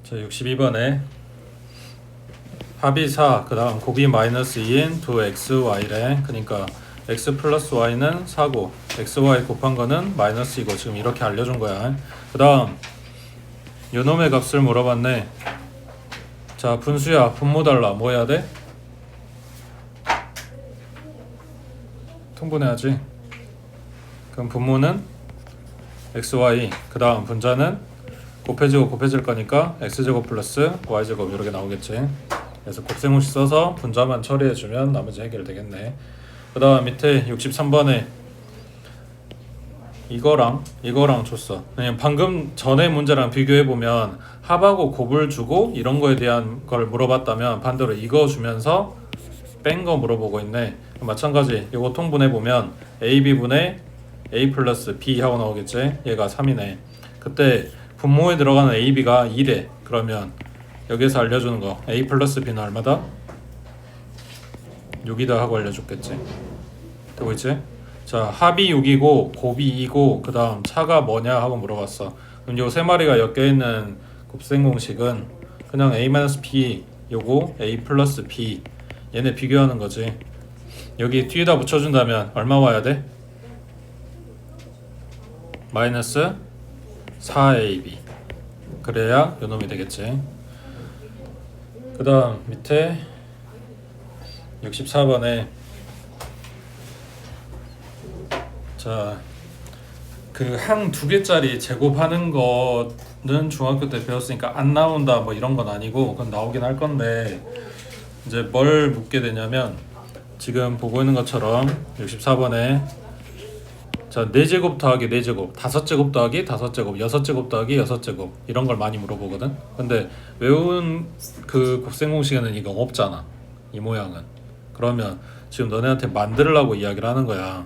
자, 62번에 합이 4, 그 다음 곱이 마이너스 2인 2xy래. 그러니까 x 플러스 y는 4고 xy 곱한 거는 마이너스 2고 지금 이렇게 알려준 거야. 그 다음 요놈의 값을 물어봤네. 자, 분수야, 분모 달라. 뭐 해야 돼? 통분해야지. 그럼 분모는 xy, 그 다음 분자는 곱해지고 곱해질 거니까 x제곱 플러스 y제곱 이렇게 나오겠지. 그래서 곱셈공식 써서 분자만 처리해주면 나머지 해결되겠네. 그 다음 밑에 63번에 이거랑 줬어. 그냥 방금 전에 문제랑 비교해보면 합하고 곱을 주고 이런 거에 대한 걸 물어봤다면 반대로 이거 주면서 뺀 거 물어보고 있네. 마찬가지 이거 통분해보면 AB분의 A 플러스 B 하고 나오겠지. 얘가 3이네. 그때 분모에 들어가는 AB가 2래. 그러면 여기서 알려주는 거 A 플러스 B는 얼마다? 6이다 하고 알려줬겠지. 되고 있지? 자, 합이 6이고 곱이 2고 그 다음 차가 뭐냐 하고 물어봤어. 그럼 요 세 마리가 엮여있는 곱셈 공식은 그냥 A-B 요거 A 플러스 B 얘네 비교하는 거지. 여기 뒤에다 붙여준다면 얼마 와야 돼? 마이너스 4AB. 그래야 요놈이 되겠지. 그 다음 밑에 64번에 자, 그 항 두 개짜리 제곱하는 거는 중학교 때 배웠으니까 안 나온다 뭐 이런 건 아니고 그건 나오긴 할 건데 이제 뭘 묻게 되냐면 지금 보고 있는 것처럼 64번에 자, 4제곱 더하기 4제곱, 5제곱 더하기 5제곱, 6제곱 더하기 6제곱 이런 걸 많이 물어보거든. 근데 외운 그 곱셈 공식에는 이거 없잖아. 이 모양은. 그러면 지금 너네한테 만들려고 이야기를 하는 거야.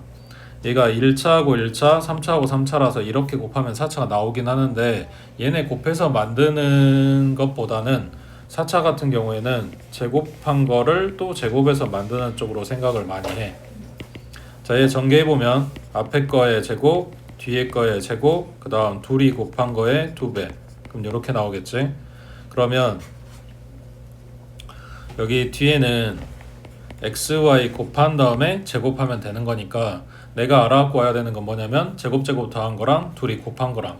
얘가 1차하고 1차, 3차하고 3차라서 이렇게 곱하면 4차가 나오긴 하는데 얘네 곱해서 만드는 것보다는 4차 같은 경우에는 제곱한 거를 또 제곱해서 만드는 쪽으로 생각을 많이 해. 자, 얘 전개해보면 앞에 거의 제곱, 뒤에 거의 제곱, 그 다음 둘이 곱한 거의 2배. 그럼 이렇게 나오겠지. 그러면 여기 뒤에는 xy 곱한 다음에 제곱하면 되는 거니까 내가 알아갖고 와야 되는 건 뭐냐면 제곱 더한 거랑 둘이 곱한 거랑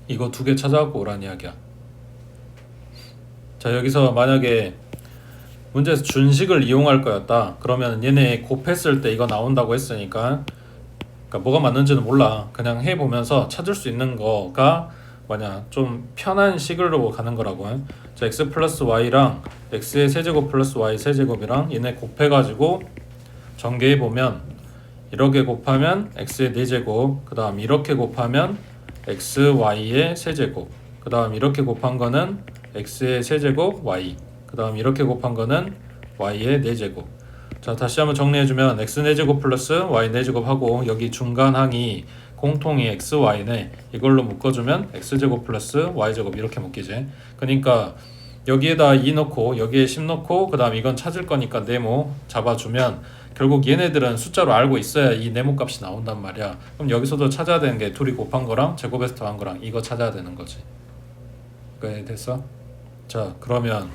이거 두 개 찾아갖고 오란 이야기야. 자, 여기서 만약에 문제에서 준식을 이용할 거였다. 그러면 얘네 곱했을 때 이거 나온다고 했으니까 그러니까 뭐가 맞는지는 몰라. 그냥 해보면서 찾을 수 있는 거가 뭐냐 좀 편한 식으로 가는 거라고. 자, x 플러스 y랑 x의 세제곱 플러스 y 세제곱이랑 얘네 곱해가지고 전개해보면 이렇게 곱하면 x의 4제곱, 그 다음 이렇게 곱하면 xy의 세제곱, 그 다음 이렇게 곱한 거는 x의 세제곱 y, 그 다음 이렇게 곱한 거는 y의 4제곱. 자, 다시 한번 정리해주면 x 4제곱 플러스 y 4제곱 하고 여기 중간 항이 공통이 xy네. 이걸로 묶어주면 x제곱 플러스 y제곱 이렇게 묶이지. 그러니까 여기에다 2 넣고 여기에 10 넣고 그 다음 이건 찾을 거니까 네모 잡아주면 결국 얘네들은 숫자로 알고 있어야 이 네모 값이 나온단 말이야. 그럼 여기서도 찾아야 되는 게 둘이 곱한 거랑 제곱에서 더한 거랑 이거 찾아야 되는 거지. 그래, 됐어? 자, 그러면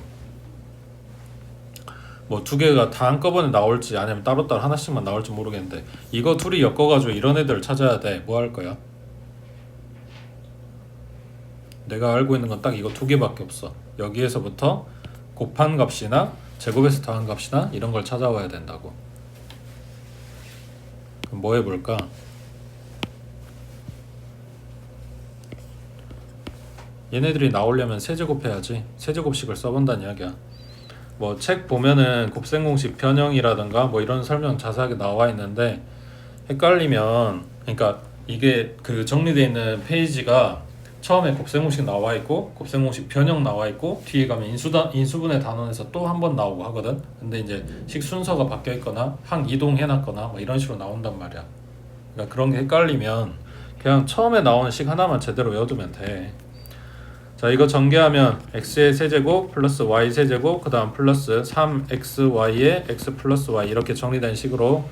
뭐 두 개가 다 한꺼번에 나올지 아니면 따로따로 하나씩만 나올지 모르겠는데 이거 둘이 엮어가지고 이런 애들 찾아야 돼. 뭐 할 거야? 내가 알고 있는 건 딱 이거 두 개밖에 없어. 여기에서부터 곱한 값이나 제곱에서 더한 값이나 이런 걸 찾아와야 된다고. 그럼 뭐 해볼까? 얘네들이 나오려면 세제곱해야지. 세제곱식을 써본다는 이야기야. 뭐 책 보면은 곱셈 공식 변형이라든가 뭐 이런 설명 자세하게 나와 있는데 헷갈리면 그러니까 이게 그 정리되어 있는 페이지가 처음에 곱셈 공식 나와 있고 곱셈 공식 변형 나와 있고 뒤에 가면 인수분해 단원에서 또 한 번 나오고 하거든. 근데 이제 식 순서가 바뀌어 있거나 항 이동해 놨거나 뭐 이런 식으로 나온단 말이야. 그러니까 그런 게 헷갈리면 그냥 처음에 나오는 식 하나만 제대로 외워두면 돼. 자, 이거 전개하면 x의 세제곱 플러스 y 세제곱 그 다음 플러스 3xy의 x 플러스 y 이렇게 정리된 식으로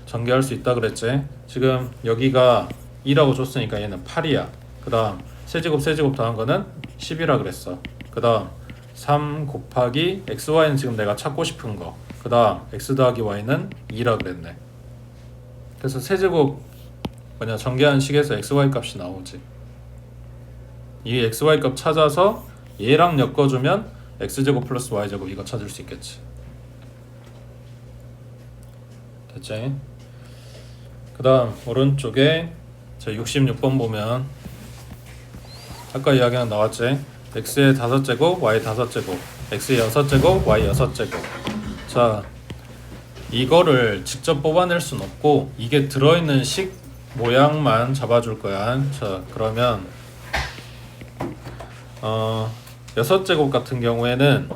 전개할 수 있다 그랬지. 지금 여기가 2라고 줬으니까 얘는 8이야. 그 다음 세제곱 더한 거는 10이라 그랬어. 그 다음 3 곱하기 xy는 지금 내가 찾고 싶은 거, 그 다음 x 더하기 y는 2라 그랬네. 그래서 세제곱 전개하는 식에서 xy 값이 나오지. 이 xy 값 찾아서 얘랑 엮어주면 x제곱 플러스 y제곱 이거 찾을 수 있겠지. 됐지? 그 다음 오른쪽에 자 66번 보면 아까 이야기는 나왔지. x의 5제곱, y 5제곱, x의 6제곱, y 6제곱. 자, 이거를 직접 뽑아낼 순 없고 이게 들어있는 식 모양만 잡아줄 거야. 자, 그러면 6제곱 같은 경우에는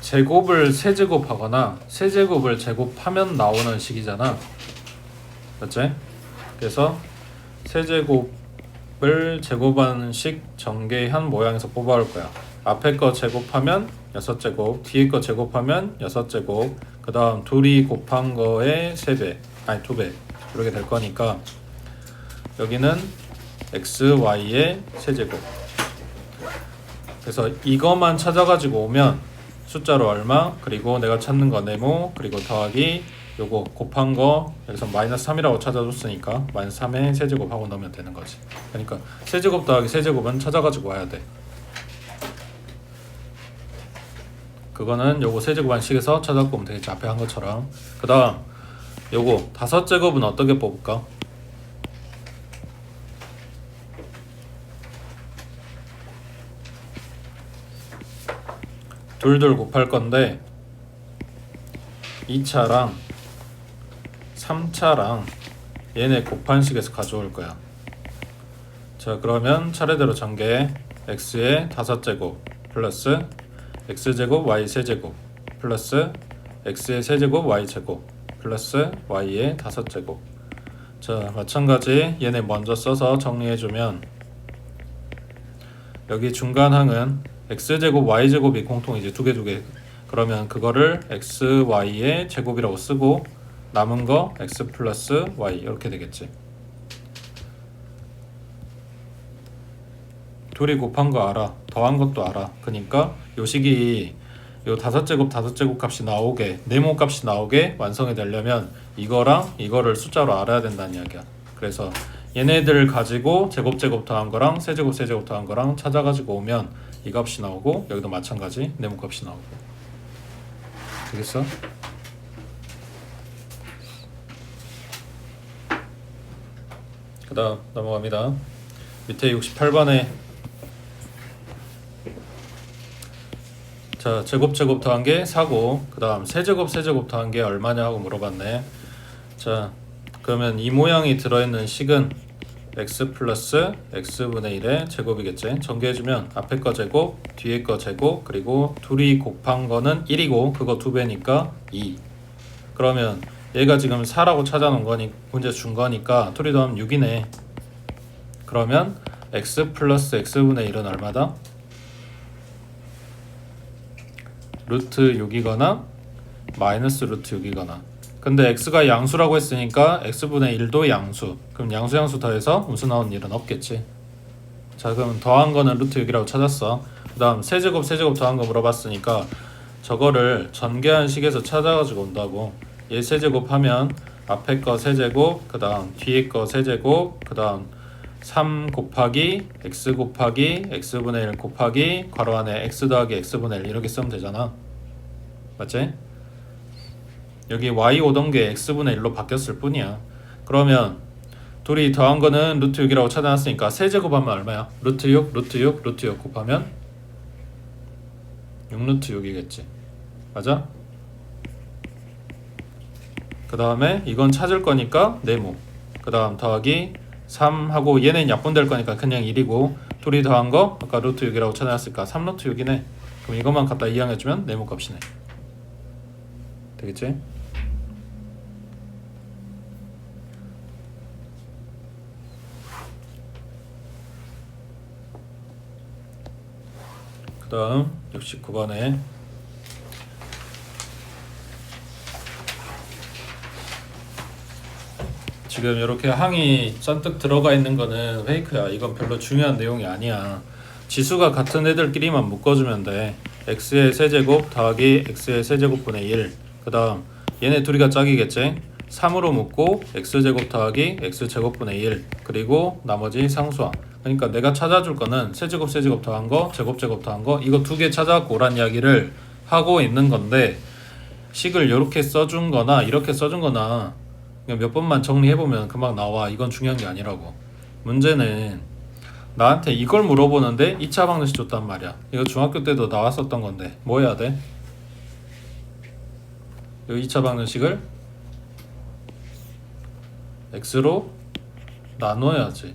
제곱을 세제곱하거나 세제곱을 제곱하면 나오는 식이잖아. 맞지? 그래서 세제곱을 제곱하는 식 전개한 모양에서 뽑아올 거야. 앞에 거 제곱하면 6제곱, 뒤에 거 제곱하면 6제곱, 그 다음 둘이 곱한 거의 3배, 아니 2배 이렇게 될 거니까 여기는 x, y의 세제곱. 그래서 이거만 찾아가지고 오면 숫자로 얼마, 그리고 내가 찾는 거 네모, 그리고 더하기 요거 곱한 거 여기서 마이너스 3이라고 찾아줬으니까 마이너스 3의 세제곱 하고 넣으면 되는 거지. 그러니까 세제곱 더하기 세제곱은 찾아가지고 와야 돼. 그거는 요거 세제곱 한식에서 찾아갖고 오면 되겠지. 앞에 한 것처럼. 그 다음 요거 5제곱은 어떻게 뽑을까? 둘둘 곱할 건데 2차랑 3차랑 얘네 곱한 식에서 가져올 거야. 자, 그러면 차례대로 전개. x의 5제곱 플러스 x제곱 y 세제곱 플러스 x의 세제곱 y 제곱 플러스 y의 5제곱. 자, 마찬가지 얘네 먼저 써서 정리해주면 여기 중간 항은 x제곱 y제곱이 공통이지. 두 개. 그러면 그거를 x, y의 제곱이라고 쓰고 남은 거 x 플러스 y 이렇게 되겠지. 둘이 곱한 거 알아. 더한 것도 알아. 그러니까 요 식이 요 5제곱 값이 나오게, 네모 값이 나오게 완성이 되려면 이거랑 이거를 숫자로 알아야 된다는 이야기야. 그래서 얘네들 가지고 제곱 더한 거랑 세제곱 더한 거랑 찾아가지고 오면 이 값이 나오고 여기도 마찬가지 네모 값이 나오고. 되겠어? 그 다음 넘어갑니다. 밑에 68번에 자, 제곱 더한 게 4고 그 다음 세제곱 더한 게 얼마냐 하고 물어봤네. 자, 그러면 이 모양이 들어있는 식은 x 플러스 x분의 1의 제곱이겠지. 전개해주면 앞에 거 제곱, 뒤에 거 제곱, 그리고 둘이 곱한 거는 1이고 그거 2배니까 2. 그러면 얘가 지금 4라고 찾아놓은 거니 문제 준 거니까 둘이 더하면 6이네. 그러면 x 플러스 x분의 1은 얼마다? 루트 6이거나 마이너스 루트 6이거나. 근데 x가 양수라고 했으니까 x분의 1도 양수. 그럼 양수 더해서 음수 나오는 일은 없겠지. 자, 그럼 더한 거는 루트 6이라고 찾았어. 그 다음 세제곱 더한 거 물어봤으니까 저거를 전개한 식에서 찾아가지고 온다고. 얘 세제곱 하면 앞에 거 세제곱, 그 다음 뒤에 거 세제곱, 그 다음 3 곱하기 x 곱하기 x분의 1 곱하기 괄호 안에 x 더하기 x분의 1 이렇게 쓰면 되잖아. 맞지? 여기 y 오던 게 x분의 1로 바뀌었을 뿐이야. 그러면 둘이 더한 거는 루트 6이라고 찾아놨으니까 세제곱하면 얼마야? 루트 6 곱하면 6루트 6이겠지. 맞아? 그 다음에 이건 찾을 거니까 네모. 그 다음 더하기 3하고 얘는 약분될 거니까 그냥 1이고 둘이 더한 거 아까 루트 6이라고 찾아놨으니까 3루트 6이네. 그럼 이것만 갖다 이항해주면 네모 값이네. 되겠지? 그 다음 69번에 지금 이렇게 항이 잔뜩 들어가 있는 거는 페이크야. 이건 별로 중요한 내용이 아니야. 지수가 같은 애들끼리만 묶어주면 돼. x의 세제곱 더하기 x의 세제곱분의 1. 그 다음 얘네 둘이가 짝이겠지. 3으로 묶고 x제곱 더하기 x제곱분의 1. 그리고 나머지 상수항. 그러니까 내가 찾아줄 거는 세제곱 세제곱 더한 거, 제곱 제곱 더한 거, 이거 두 개 찾아갖고 오란 이야기를 하고 있는 건데, 식을 이렇게 써준 거나 이렇게 써준 거나 몇 번만 정리해보면 금방 나와. 이건 중요한 게 아니라고. 문제는 나한테 이걸 물어보는데 2차 방정식 줬단 말이야. 이거 중학교 때도 나왔었던 건데 뭐 해야 돼? 이 2차 방정식을 x로 나눠야지.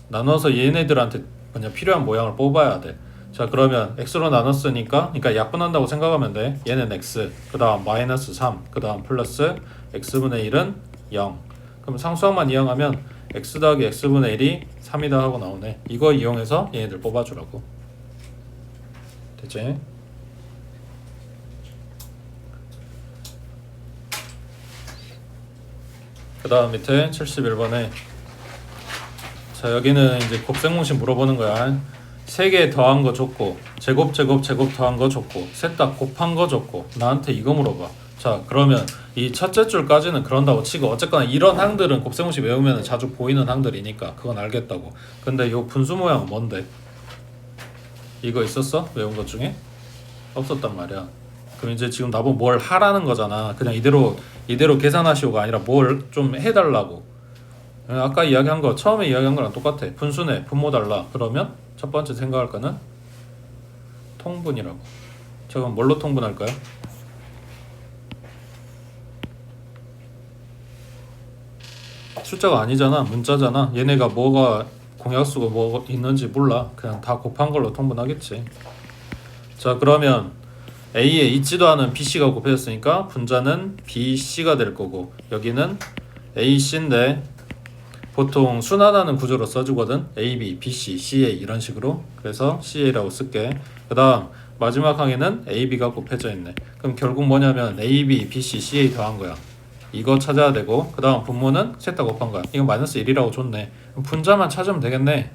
나눠서 얘네들한테 그냥 필요한 모양을 뽑아야 돼. 자, 그러면 x로 나눴으니까, 그러니까 약분한다고 생각하면 돼. 얘는 x, 그 다음 마이너스 3, 그 다음 플러스 x분의 1은 0. 그럼 상수항만 이용하면 x 더하기 x분의 1이 3이다 하고 나오네. 이거 이용해서 얘네들 뽑아주라고. 됐지? 그 다음 밑에 71번에 자, 여기는 이제 곱셈공식 물어보는 거야. 3개 더한 거 줬고, 제곱 더한 거 줬고, 셋 다 곱한 거 줬고, 나한테 이거 물어봐. 자, 그러면 이 첫째 줄까지는 그런다고 치고, 어쨌거나 이런 항들은 곱셈공식 외우면 자주 보이는 항들이니까 그건 알겠다고. 근데 요 분수 모양은 뭔데? 이거 있었어? 외운 것 중에? 없었단 말이야. 그럼 이제 지금 나보고 뭘 하라는 거잖아. 그냥 이대로 계산하시오가 아니라 뭘 좀 해달라고. 아까 이야기한 거, 처음에 이야기한 거랑 똑같아. 분수네, 분모 달라. 그러면 첫 번째 생각할 거는 통분이라고. 자, 그럼 뭘로 통분할까요? 숫자가 아니잖아. 문자잖아. 얘네가 뭐가 공약수가 뭐 있는지 몰라. 그냥 다 곱한 걸로 통분하겠지. 자, 그러면 A에 있지도 않은 BC가 곱해졌으니까 분자는 BC가 될 거고, 여기는 AC인데 보통 순환하는 구조로 써주거든. AB, BC, CA 이런 식으로. 그래서 CA라고 쓸게. 그 다음 마지막 항에는 AB가 곱해져 있네. 그럼 결국 뭐냐면 AB, BC, CA 더한 거야. 이거 찾아야 되고, 그 다음 분모는 셋 다 곱한 거야. 이건 마이너스 1이라고 줬네. 그럼 분자만 찾으면 되겠네.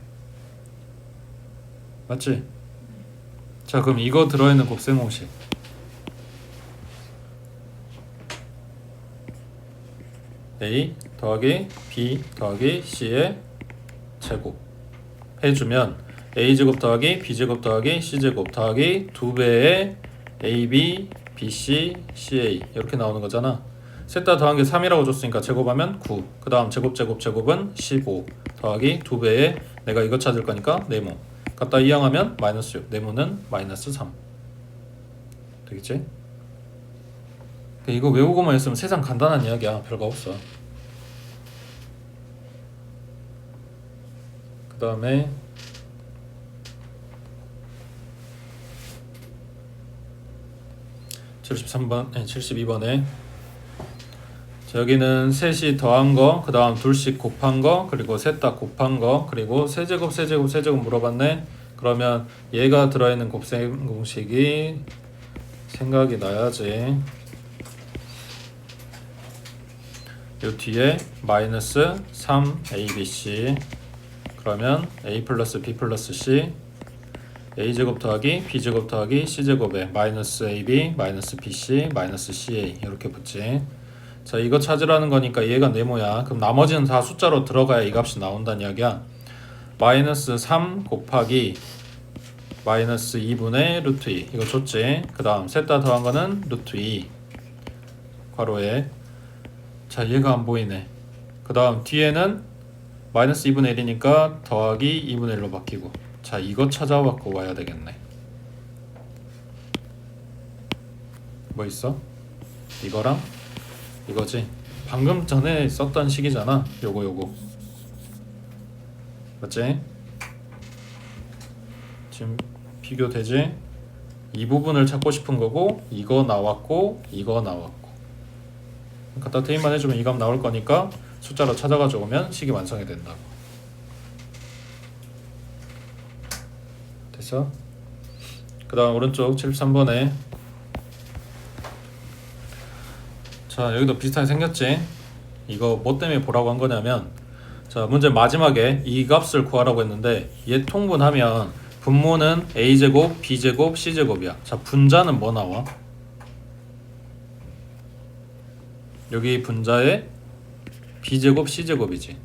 맞지? 자, 그럼 이거 들어있는 곱셈공식 A 더하기 B 더하기 C의 제곱 해주면 A제곱 더하기 B제곱 더하기 C제곱 더하기 2배의 AB, BC, CA 이렇게 나오는 거잖아. 셋 다 더한 게 3이라고 줬으니까 제곱하면 9. 그 다음 제곱은 15 더하기 2배의 내가 이거 찾을 거니까 네모. 갖다 이항하면 마이너스 6. 네모는 마이너스 3. 되겠지? 이거 외우고만 했으면 세상 간단한 이야기야. 별거 없어. 그 다음에 72번에 자, 여기는 셋이 더한 거, 그 다음 둘씩 곱한 거, 그리고 셋 다 곱한 거, 그리고 세제곱 물어봤네. 그러면 얘가 들어있는 곱셈 공식이 생각이 나야지. 요 뒤에 마이너스 3abc 그러면 a 플러스 b 플러스 c a제곱 더하기 b제곱 더하기 c제곱에 마이너스 ab 마이너스 bc 마이너스 ca 이렇게 붙지. 자, 이거 찾으라는 거니까 얘가 네모야. 그럼 나머지는 다 숫자로 들어가야 이 값이 나온다는 이야기야. 마이너스 3 곱하기 마이너스 2분의 루트 2 이거 줬지. 그 다음 셋 다 더한 거는 루트 2 괄호에. 자, 얘가 안 보이네. 그 다음 뒤에는 마이너스 2분의 1이니까 더하기 2분의 1로 바뀌고. 자, 이거 찾아갖고 와야 되겠네. 뭐 있어? 이거랑 이거지. 방금 전에 썼던 식이잖아. 요거 맞지? 지금 비교되지? 이 부분을 찾고 싶은 거고, 이거 나왔고 이거 나왔고. 갖다 대입만 해주면 이 값 나올 거니까 숫자로 찾아가지고 오면 식이 완성이 된다고. 됐어? 그 다음 오른쪽 73번에 자, 여기도 비슷하게 생겼지? 이거 뭐 때문에 보라고 한 거냐면, 자, 문제 마지막에 이 값을 구하라고 했는데 얘 통분하면 분모는 a제곱, b제곱, c제곱이야. 자, 분자는 뭐 나와? 여기 분자에 b제곱, c제곱이지.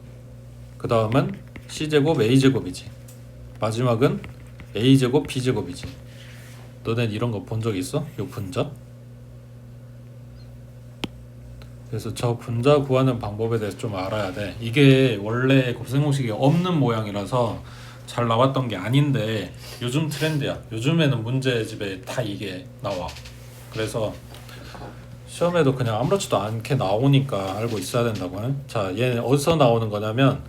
그 다음은 c제곱, a제곱이지. 마지막은 a제곱, b제곱이지. 너네 이런 거 본 적 있어? 요 분자? 그래서 저 분자 구하는 방법에 대해서 좀 알아야 돼. 이게 원래 곱셈 공식이 없는 모양이라서 잘 나왔던 게 아닌데 요즘 트렌드야. 요즘에는 문제집에 다 이게 나와. 그래서 시험에도 그냥 아무렇지도 않게 나오니까 알고 있어야 된다고. 자, 얘는 어디서 나오는 거냐면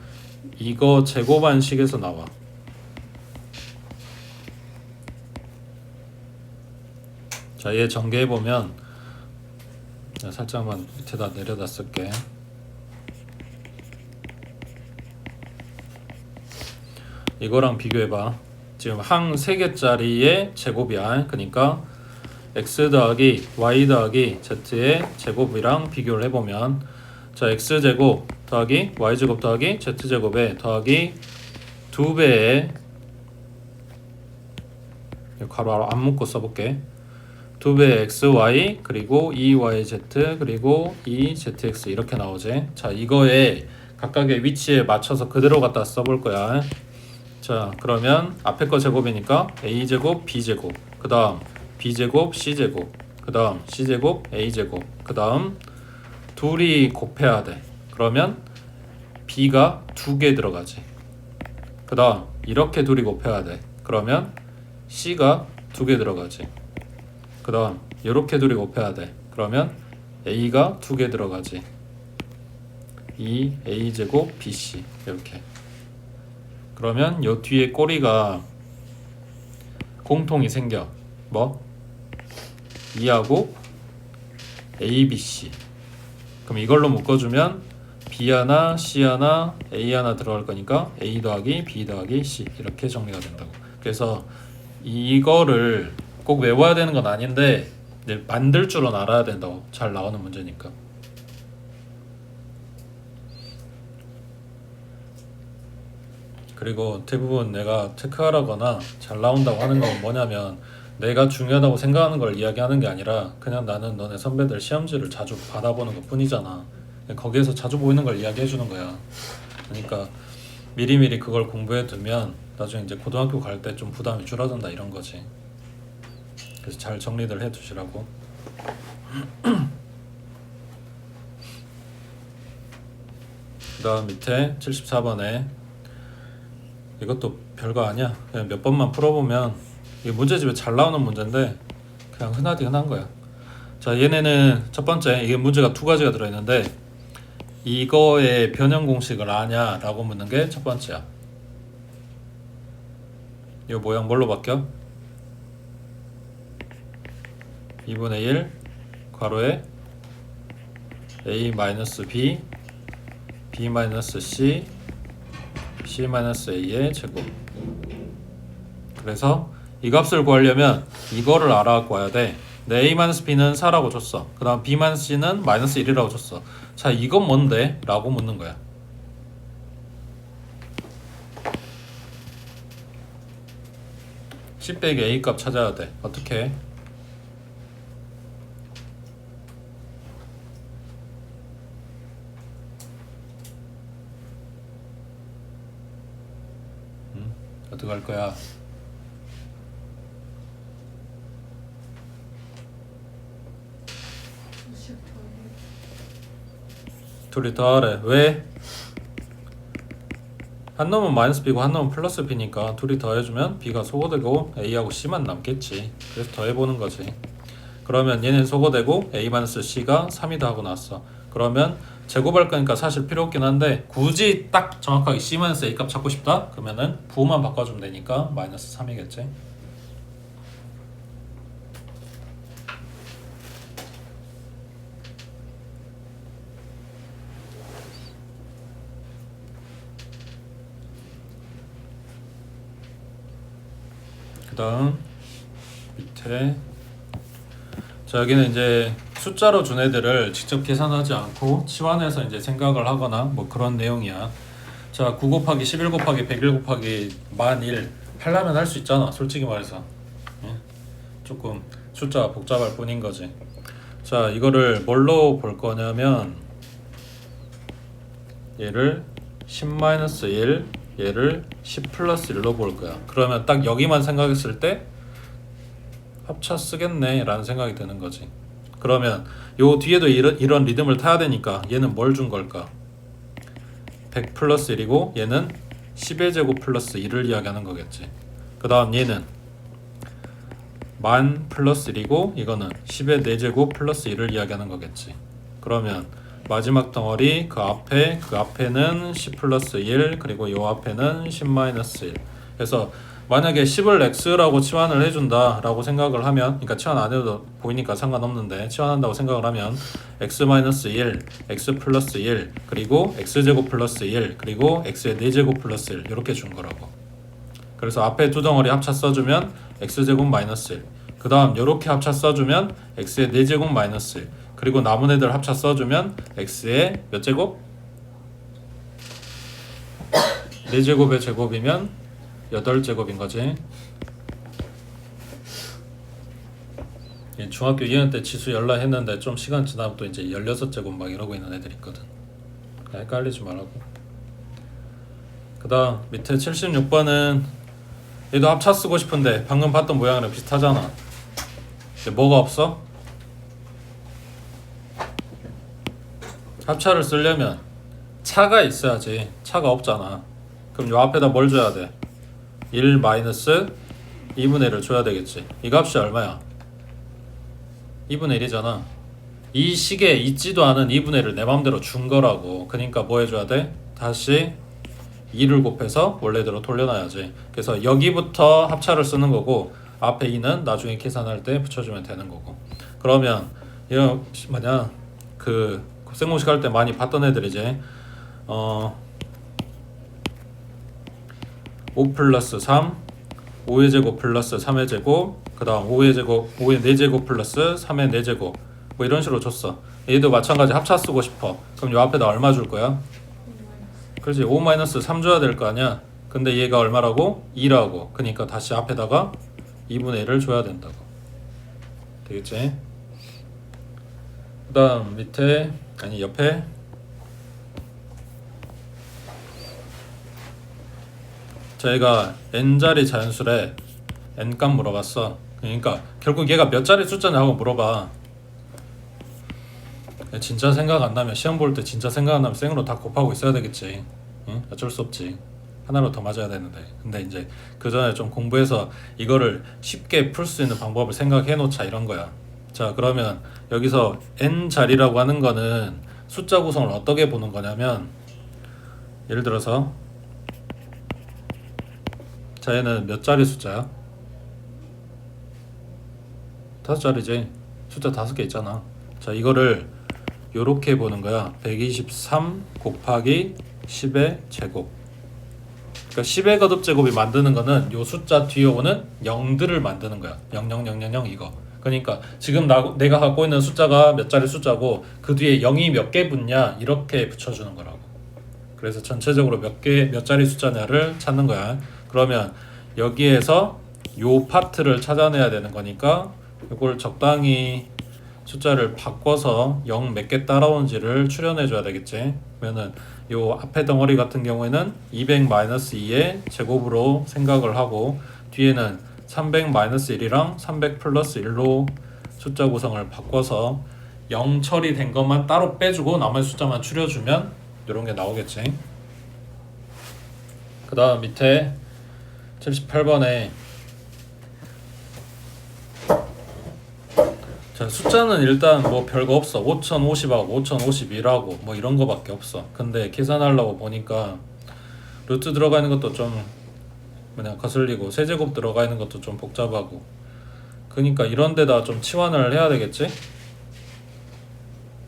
이거 제곱한 식에서 나와. 자, 얘 전개해 보면 살짝만 밑에다 내려다 쓸게. 이거랑 비교해봐. 지금 항 3개짜리의 제곱이야. 그러니까 x 더하기 y 더하기 z의 제곱이랑 비교를 해보면, 자, x제곱 더하기 y제곱 더하기 z제곱에 더하기 2배의, 가로 안 묶고 써볼게. 2배의 xy 그리고 2yz 그리고 2zx 이렇게 나오지. 자, 이거에 각각의 위치에 맞춰서 그대로 갖다 써볼 거야. 자, 그러면 앞에 거 제곱이니까 a제곱 b제곱, 그 다음 b제곱 c제곱, 그 다음 c제곱 a제곱, 그 다음 둘이 곱해야 돼. 그러면 b가 2개 들어가지. 그 다음 이렇게 둘이 곱해야 돼. 그러면 c가 2개 들어가지. 그 다음 이렇게 둘이 곱해야 돼. 그러면 a가 2개 들어가지. 이 a제곱 bc 이렇게. 그러면 요 뒤에 꼬리가 공통이 생겨. 뭐? 2하고 abc. 그럼 이걸로 묶어주면 b 하나, c 하나, a 하나 들어갈 거니까 a 더하기 b 더하기 c 이렇게 정리가 된다고. 그래서 이거를 꼭 외워야 되는 건 아닌데 이제 만들 줄은 알아야 된다고. 잘 나오는 문제니까. 그리고 대부분 내가 체크하라거나 잘 나온다고 하는 건 뭐냐면 내가 중요하다고 생각하는 걸 이야기하는 게 아니라 그냥 나는 너네 선배들 시험지를 자주 받아보는 것 뿐이잖아. 거기에서 자주 보이는 걸 이야기해 주는 거야. 그러니까 미리미리 그걸 공부해 두면 나중에 이제 고등학교 갈 때 좀 부담이 줄어든다 이런 거지. 그래서 잘 정리들 해 두시라고. 그 다음 밑에 74번에 이것도 별거 아니야. 그냥 몇 번만 풀어보면 이게 문제집에 잘 나오는 문제인데 그냥 흔하디 흔한 거야. 자, 얘네는 첫 번째 이게 문제가 2가지가 들어있는데 이거의 변형 공식을 아냐 라고 묻는 게 첫 번째야. 이 모양 뭘로 바뀌어? 2분의 1 괄호에 a-b b-c c-a의 제곱. 그래서 이 값을 구하려면 이거를 알아갖고 와야 돼. 내 a-b는 4라고 줬어. 그 다음 b-c는 -1이라고 줬어. 자, 이건 뭔데? 라고 묻는 거야. c 빼기 a 값 찾아야 돼. 어떻게 해? 어떻게 할 거야? 둘이 더하래. 왜? 한 놈은 마이너스 b고 한 놈은 플러스 b니까 둘이 더해주면 b가 소거되고 a하고 c만 남겠지. 그래서 더해보는 거지. 그러면 얘는 소거되고 a-c가 3이다 하고 나왔어. 그러면 제곱할 거니까 사실 필요 없긴 한데 굳이 딱 정확하게 c-a 값 찾고 싶다? 그러면은 부호만 바꿔주면 되니까 -3이겠지. 그 다음 밑에, 자, 여기는 이제 숫자로 준 애들을 직접 계산하지 않고 치환해서 이제 생각을 하거나 뭐 그런 내용이야. 자, 9 곱하기 11 곱하기 101 곱하기 1001 하려면 할 수 있잖아, 솔직히 말해서. 예? 조금 숫자가 복잡할 뿐인 거지. 자, 이거를 뭘로 볼 거냐면 얘를 10-1, 얘를 10 플러스 1로 볼 거야. 그러면 딱 여기만 생각했을 때 합차 쓰겠네 라는 생각이 드는 거지. 그러면 요 뒤에도 이런 리듬을 타야 되니까 얘는 뭘 준 걸까? 100 플러스 1이고 얘는 10의 제곱 플러스 1을 이야기하는 거겠지. 그 다음 얘는 10,000 플러스 1이고 이거는 10의 4제곱 플러스 1을 이야기하는 거겠지. 그러면 마지막 덩어리 그 앞에는 10 플러스 1 그리고 요 앞에는 10 마이너스 1. 그래서 만약에 10을 x라고 치환을 해준다 라고 생각을 하면, 그러니까 치환 안 해도 보이니까 상관없는데 치환한다고 생각을 하면 x 마이너스 1, x 플러스 1 그리고 x제곱 플러스 1 그리고 x의 4제곱 플러스 1 이렇게 준 거라고. 그래서 앞에 두 덩어리 합차 써주면 x제곱 마이너스 1, 그 다음 요렇게 합차 써주면 x의 4제곱 마이너스 1, 그리고 남은 애들 합차 써주면 x의 몇 제곱? 4제곱의 제곱이면 8제곱인 거지. 중학교 2학년 때 지수 열라 했는데 좀 시간 지나면 또 이제 16제곱 막 이러고 있는 애들 있거든. 헷갈리지 말라고. 그 다음 밑에 76번은 얘도 합차 쓰고 싶은데 방금 봤던 모양이랑 비슷하잖아. 근데 뭐가 없어? 합차를 쓰려면 차가 있어야지. 차가 없잖아. 그럼 요 앞에다 뭘 줘야 돼? 1 마이너스 2분의 1을 줘야 되겠지. 이 값이 얼마야? 2분의 1이잖아. 이 식에 있지도 않은 2분의 1을 내 맘대로 준 거라고. 그러니까 뭐 해줘야 돼? 다시 2를 곱해서 원래대로 돌려놔야지. 그래서 여기부터 합차를 쓰는 거고 앞에 2는 나중에 계산할 때 붙여주면 되는 거고. 그러면 이거 뭐냐, 그 생공식 할 때 많이 봤던 애들이지. 5 플러스 3, 5의 제곱 플러스 3의 제곱, 그 다음 5의 제곱, 5의 4제곱 플러스 3의 4제곱 뭐 이런 식으로 줬어. 얘도 마찬가지 합차 쓰고 싶어. 그럼 요 앞에다 얼마 줄 거야? 그렇지, 5 마이너스 3 줘야 될 거 아니야. 근데 얘가 얼마라고? 2라고. 그러니까 다시 앞에다가 2분의 1을 줘야 된다고. 되겠지? 그 다음 밑에, 아니 옆에 저희가 n자리 자연수래 n값 물어봤어. 그러니까 결국 얘가 몇 자리 숫자냐고 물어봐. 진짜 생각 안 나면, 시험 볼 때 진짜 생각 안 나면 생으로 다 곱하고 있어야 되겠지. 응? 어쩔 수 없지. 하나로 더 맞아야 되는데. 근데 이제 그 전에 좀 공부해서 이거를 쉽게 풀 수 있는 방법을 생각해 놓자 이런 거야. 자, 그러면 여기서 n 자리라고 하는 거는 숫자 구성을 어떻게 보는 거냐면, 예를 들어서 자, 얘는 몇 자리 숫자야? 5자리지. 숫자 5개 있잖아. 자, 이거를 요렇게 보는 거야. 123 곱하기 10의 제곱. 그러니까 10의 거듭 제곱이 만드는 거는 요 숫자 뒤에 오는 0들을 만드는 거야. 00000 이거. 그러니까 지금 내가 갖고 있는 숫자가 몇 자리 숫자고 그 뒤에 0이 몇 개 붙냐 이렇게 붙여주는 거라고. 그래서 전체적으로 몇 자리 숫자냐를 찾는 거야. 그러면 여기에서 요 파트를 찾아내야 되는 거니까 이걸 적당히 숫자를 바꿔서 0 몇 개 따라오는지를 추려내 줘야 되겠지. 그러면은 요 앞에 덩어리 같은 경우에는 200-2의 제곱으로 생각을 하고 뒤에는 300-1이랑 300 플러스 1로 숫자 구성을 바꿔서 0 처리된 것만 따로 빼주고 나머지 숫자만 추려주면 이런 게 나오겠지. 그 다음 밑에 78번에 자, 숫자는 일단 뭐 별거 없어. 5050하고 5051하고 뭐 이런 거밖에 없어. 근데 계산하려고 보니까 루트 들어가 있는 것도 좀 그냥 거슬리고 세제곱 들어가 있는 것도 좀 복잡하고, 그러니까 이런 데다 좀 치환을 해야 되겠지?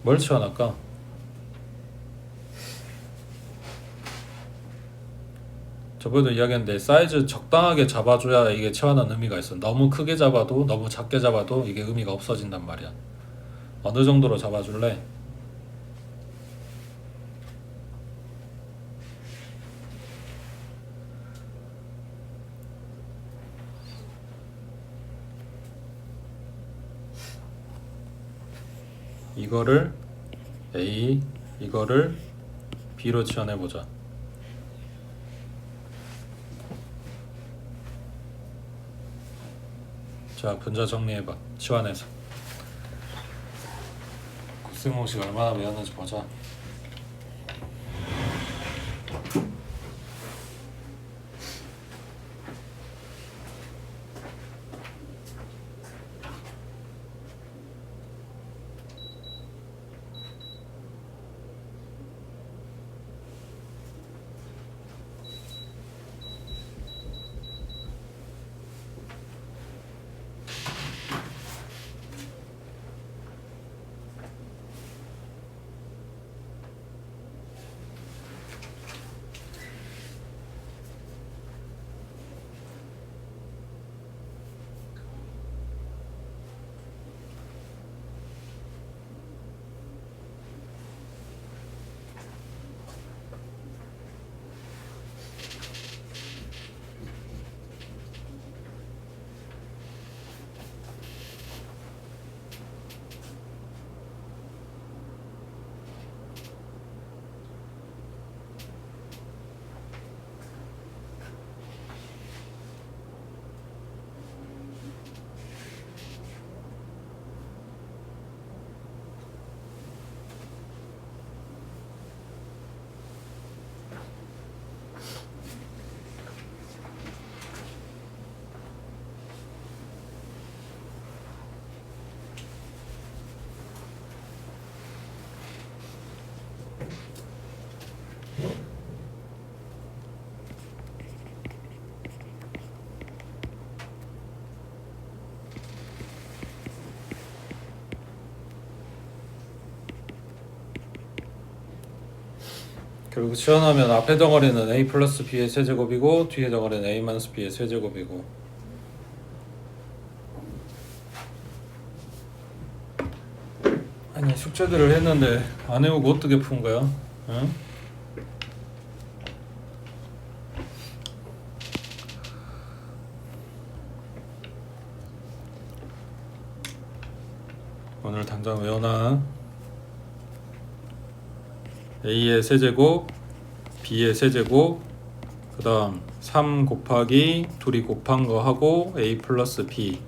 뭘 치환할까? 저번에도 이야기했는데 사이즈 적당하게 잡아줘야 이게 치환한 의미가 있어. 너무 크게 잡아도 너무 작게 잡아도 이게 의미가 없어진단 말이야. 어느 정도로 잡아줄래? 이거를 A, 이거를 B로 치환해보자. 자, 분자 정리해봐. 치환해서 곱셈 공식 얼마나 외웠는지 보자. 결국 치환하면 앞에 덩어리는 A 플러스 B의 세제곱이고 뒤에 덩어리는 A 마이너스 B의 세제곱이고. 아니 숙제들을 했는데 안 해오고 어떻게 푼 거야? 응? 오늘 당장 외워놔. A의 세제곱, B의 세제곱, 그 다음 3 곱하기 둘이 곱한 거 하고 A 플러스 B.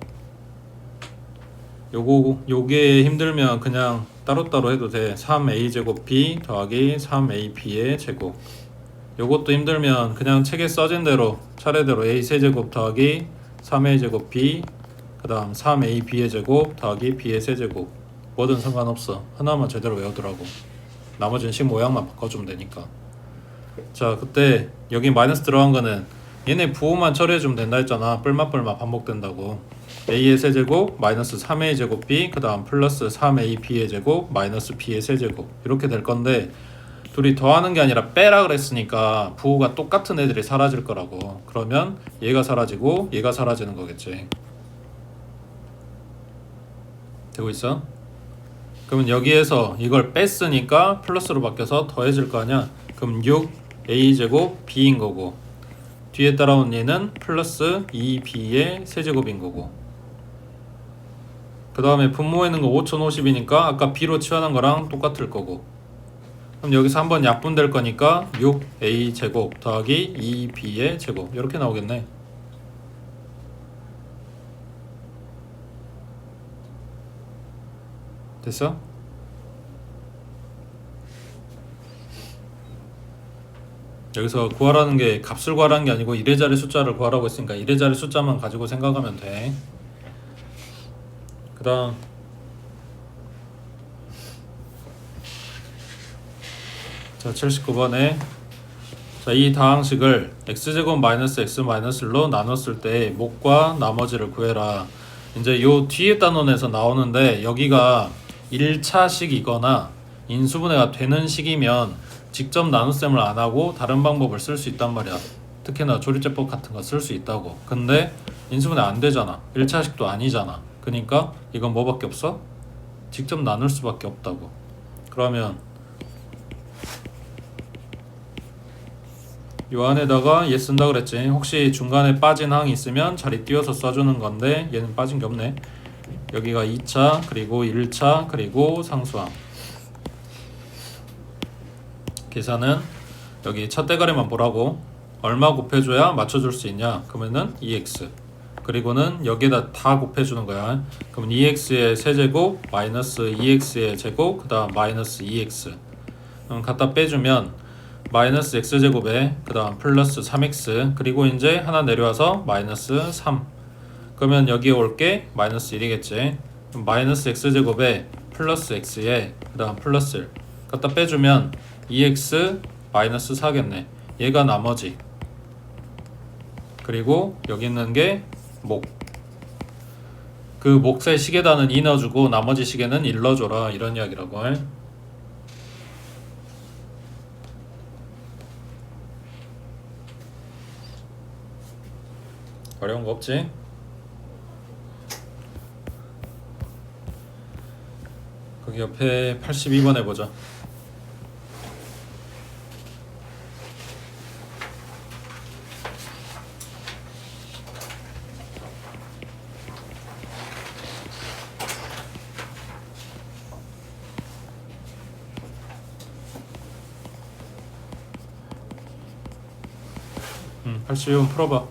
요게 힘들면 그냥 따로따로 해도 돼. 3A 제곱 B 더하기 3AB의 제곱. 요것도 힘들면 그냥 책에 써진 대로 차례대로 A 세제곱 더하기 3A 제곱 B, 그 다음 3AB의 제곱 더하기 B의 세제곱. 뭐든 상관없어. 하나만 제대로 외우더라고. 나머지는 식 모양만 바꿔주면 되니까. 자, 그때 여기 마이너스 들어간 거는 얘네 부호만 처리해주면 된다 했잖아. 뿔맛뿔맛 반복된다고. A의 세제곱 마이너스 3A 제곱 B, 그 다음 플러스 3AB의 제곱 마이너스 B의 세제곱. 이렇게 될 건데 둘이 더하는 게 아니라 빼라 그랬으니까 부호가 똑같은 애들이 사라질 거라고. 그러면 얘가 사라지고 얘가 사라지는 거겠지. 되고 있어? 그러면 여기에서 이걸 뺐으니까 플러스로 바뀌어서 더해질 거 아니야. 그럼 6a제곱 b인 거고 뒤에 따라온 얘는 플러스 2b의 세제곱인 거고, 그 다음에 분모에 있는 거 5050이니까 아까 b로 치환한 거랑 똑같을 거고, 그럼 여기서 한번 약분될 거니까 6a제곱 더하기 2b의 제곱 이렇게 나오겠네. 됐어? 여기서 구하라는 게 값을 구하라는 게 아니고 이래저래 숫자를 구하라고 했으니까 이래저래 숫자만 가지고 생각하면 돼. 그 다음 자 79번에 자, 이 다항식을 x제곱 마이너스 x 마이너스 1로 나눴을 때 목과 나머지를 구해라. 이제 요 뒤에 단원에서 나오는데 여기가 1차식이거나 인수분해가 되는 식이면 직접 나눗셈을 안 하고 다른 방법을 쓸 수 있단 말이야. 특히나 조리제법 같은 거 쓸 수 있다고. 근데 인수분해 안 되잖아. 1차식도 아니잖아. 그러니까 이건 뭐밖에 없어? 직접 나눌 수밖에 없다고. 그러면 요 안에다가 얘 쓴다 그랬지. 혹시 중간에 빠진 항이 있으면 자리 띄워서 써주는 건데 얘는 빠진 게 없네. 여기가 2차 그리고 1차 그리고 상수항. 계산은 여기 첫 대가리만 보라고. 얼마 곱해줘야 맞춰줄 수 있냐? 그러면은 2x. 그리고는 여기에다 다 곱해주는 거야. 그럼 2x의 세제곱 마이너스 2x의 제곱 그 다음 마이너스 2x. 그럼 갖다 빼주면 마이너스 x제곱에 그 다음 플러스 3x 그리고 이제 하나 내려와서 마이너스 3. 그러면 여기에 올 게 마이너스 1이겠지. 그럼 마이너스 x제곱에 플러스 x에 그 다음 플러스 1 갖다 빼주면 2x 마이너스 4겠네. 얘가 나머지. 그리고 여기 있는 게 목. 그 몫의 시계단은 2 넣어주고 나머지 시계는 1 넣어줘라 이런 이야기라고. 어려운 거 없지? 거기 옆에 82번 해보자. 응, 82번 풀어봐.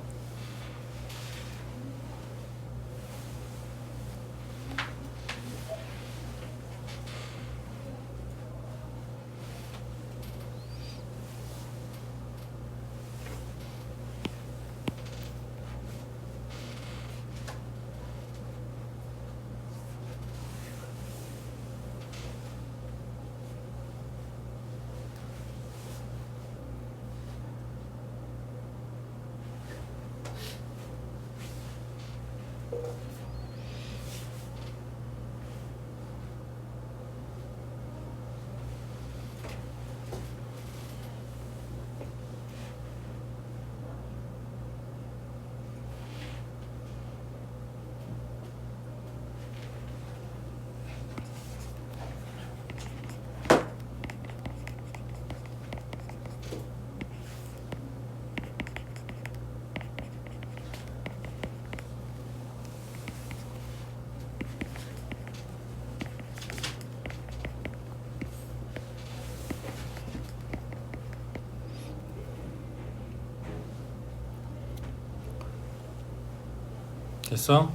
됐어?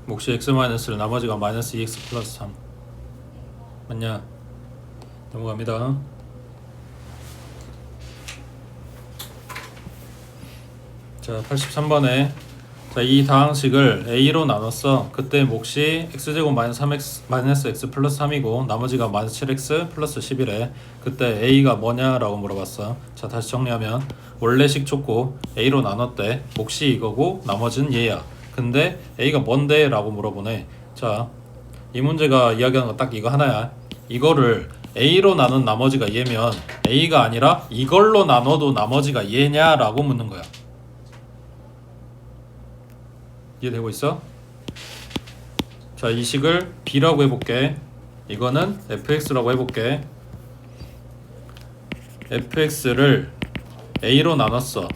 몫이 x-를 나머지가 마이너스 2x 플러스 3 맞냐? 넘어갑니다. 자 83번에 자, 이 다항식을 a로 나눴어. 그때 몫이 x제곱 마이너스 3x 마이너스 x 플러스 3이고 나머지가 마이너스 7x 플러스 11에 그때 a가 뭐냐라고 물어봤어. 자 다시 정리하면 원래식 줬고 a로 나눴대. 몫이 이거고 나머지는 얘야. 근데 a가 뭔데? 라고 물어보네. 자 이 문제가 이야기하는 거 딱 이거 하나야. 이거를 a로 나눈 나머지가 얘면 a가 아니라 이걸로 나눠도 나머지가 얘냐? 라고 묻는 거야. 이해되고 있어? 자, 이 식을 b라고 해볼게. 이거는 fx라고 해볼게. fx를 a로 나눴어.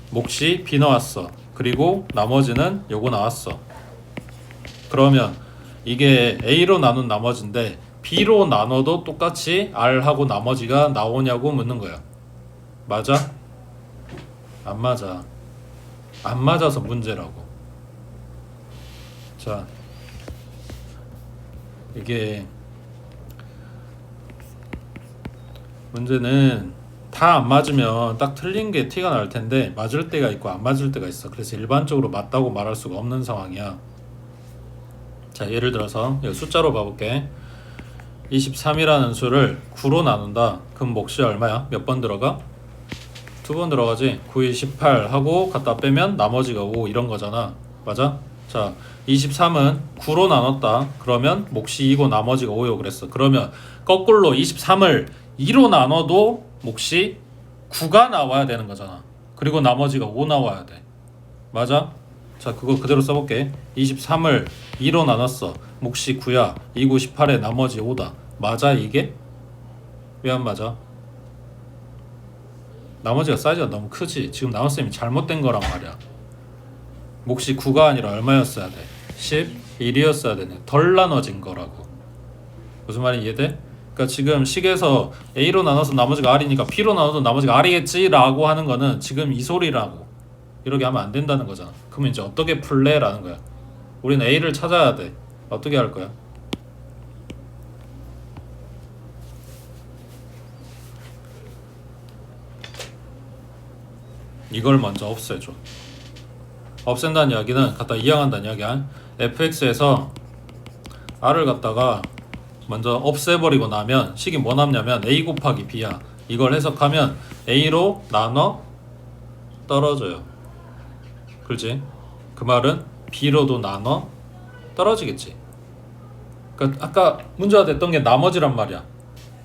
몫이 b 나왔어. 그리고 나머지는 요거 나왔어. 그러면 이게 a로 나눈 나머지인데 b로 나눠도 똑같이 r하고 나머지가 나오냐고 묻는 거야. 맞아? 안 맞아. 안 맞아서 문제라고. 자, 이게 문제는 다 안 맞으면 딱 틀린 게 티가 날 텐데 맞을 때가 있고 안 맞을 때가 있어. 그래서 일반적으로 맞다고 말할 수가 없는 상황이야. 자, 예를 들어서 여기 숫자로 봐볼게. 23이라는 수를 9로 나눈다. 그럼 몫이 얼마야? 몇 번 들어가? 2번 들어가지. 9, 18 하고 갖다 빼면 나머지가 5 이런 거잖아. 맞아? 자, 23은 9로 나눴다. 그러면 몫이 2고 나머지가 5요 그랬어. 그러면 거꾸로 23을 2로 나눠도 몫이 9가 나와야 되는 거잖아. 그리고 나머지가 5 나와야 돼. 맞아? 자, 그거 그대로 써볼게. 23을 2로 나눴어. 몫이 9야. 2, 9, 18에 나머지 5다. 맞아 이게? 왜 안 맞아? 나머지가 사이즈가 너무 크지. 지금 나눗셈이 잘못된 거란 말이야. 몫이 9가 아니라 얼마였어야 돼? 11이었어야 되네. 덜 나눠진 거라고. 무슨 말인지 이해돼? 그러니까 지금 식에서 A로 나눠서 나머지가 R이니까 B로 나눠도 나머지가 R이겠지 라고 하는 거는 지금 이 소리라고. 이렇게 하면 안 된다는 거잖아. 그러면 이제 어떻게 풀래? 라는 거야. 우리는 A를 찾아야 돼. 어떻게 할 거야? 이걸 먼저 없애줘. 없앤다는 이야기는 갖다 이항한다는 이야기야. fx에서 r을 갖다가 먼저 없애버리고 나면 식이 뭐 남냐면 a 곱하기 b야. 이걸 해석하면 a로 나눠 떨어져요. 그렇지? 그 말은 b로도 나눠 떨어지겠지. 그러니까 아까 문제가 됐던 게 나머지란 말이야.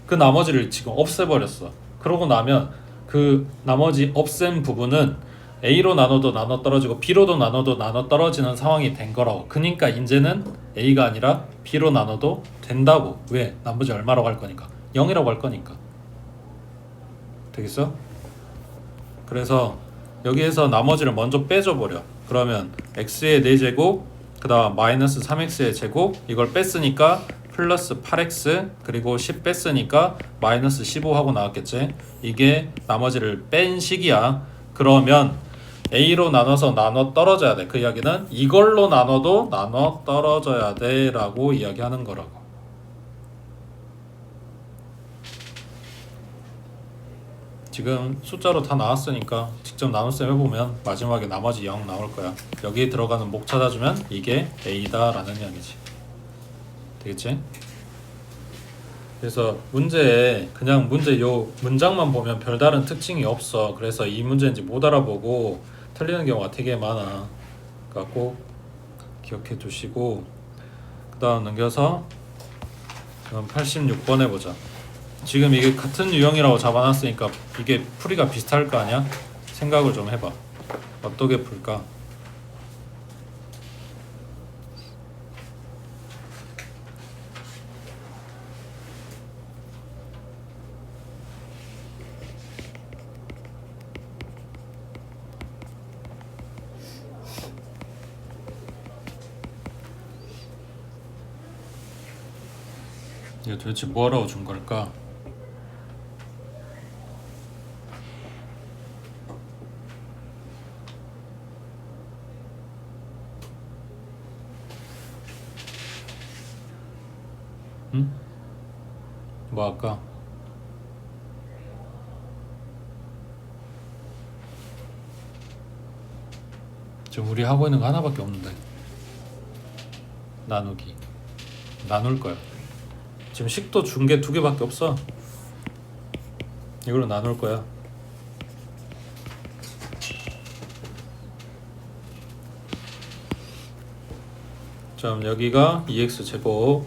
그 나머지를 지금 없애버렸어. 그러고 나면 그 나머지 없앤 부분은 A로 나눠도 나눠 떨어지고 B로도 나눠도 나눠 떨어지는 상황이 된 거라고. 그러니까 이제는 A가 아니라 B로 나눠도 된다고. 왜? 나머지 얼마라고 할 거니까. 0이라고 할 거니까. 되겠어? 그래서 여기에서 나머지를 먼저 빼줘버려. 그러면 X의 4제곱 그 다음 마이너스 3X의 제곱 이걸 뺐으니까 플러스 8X 그리고 10 뺐으니까 마이너스 15하고 나왔겠지. 이게 나머지를 뺀 식이야. 그러면 A로 나눠서 나눠 떨어져야 돼. 그 이야기는 이걸로 나눠도 나눠 떨어져야 돼 라고 이야기하는 거라고. 지금 숫자로 다 나왔으니까 직접 나눗셈 해보면 마지막에 나머지 0 나올 거야. 여기에 들어가는 목 찾아주면 이게 A다 라는 이야기지. 되겠지? 그래서 문제에 그냥 문제 요 문장만 보면 별다른 특징이 없어. 그래서 이 문제인지 못 알아보고 틀리는 경우가 되게 많아. 그러니까 꼭 기억해 두시고 그 다음 넘겨서 86번 해보자. 지금 이게 같은 유형이라고 잡아놨으니까 이게 풀이가 비슷할 거 아니야? 생각을 좀 해봐. 어떻게 풀까? 이게 도대체 뭐하라고 준 걸까? 응? 뭐 할까? 지금 우리 하고 있는 거 하나밖에 없는데 나누기 나눌 거야. 지금 식도 준 게 2개밖에 없어. 이걸로 나눌 거야. 자, 여기가 2x 제곱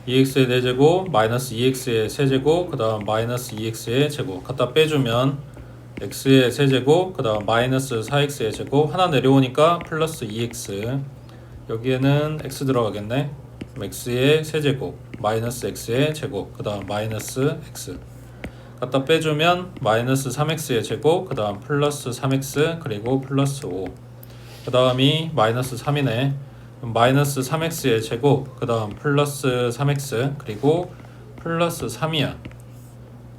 2x의 4제곱 마이너스 2x의 세제곱 그 다음 마이너스 2x의 제곱 갖다 빼주면 x의 세제곱 그 다음 마이너스 4x의 제곱 하나 내려오니까 플러스 2x 여기에는 x 들어가겠네. x의 세제곱 마이너스 x의 제곱 그 다음 마이너스 x 갖다 빼주면 마이너스 3x의 제곱 그 다음 플러스 3x 그리고 플러스 5 그 다음이 마이너스 3이네. 마이너스 3x의 제곱 그 다음 플러스 3x 그리고 플러스 3이야.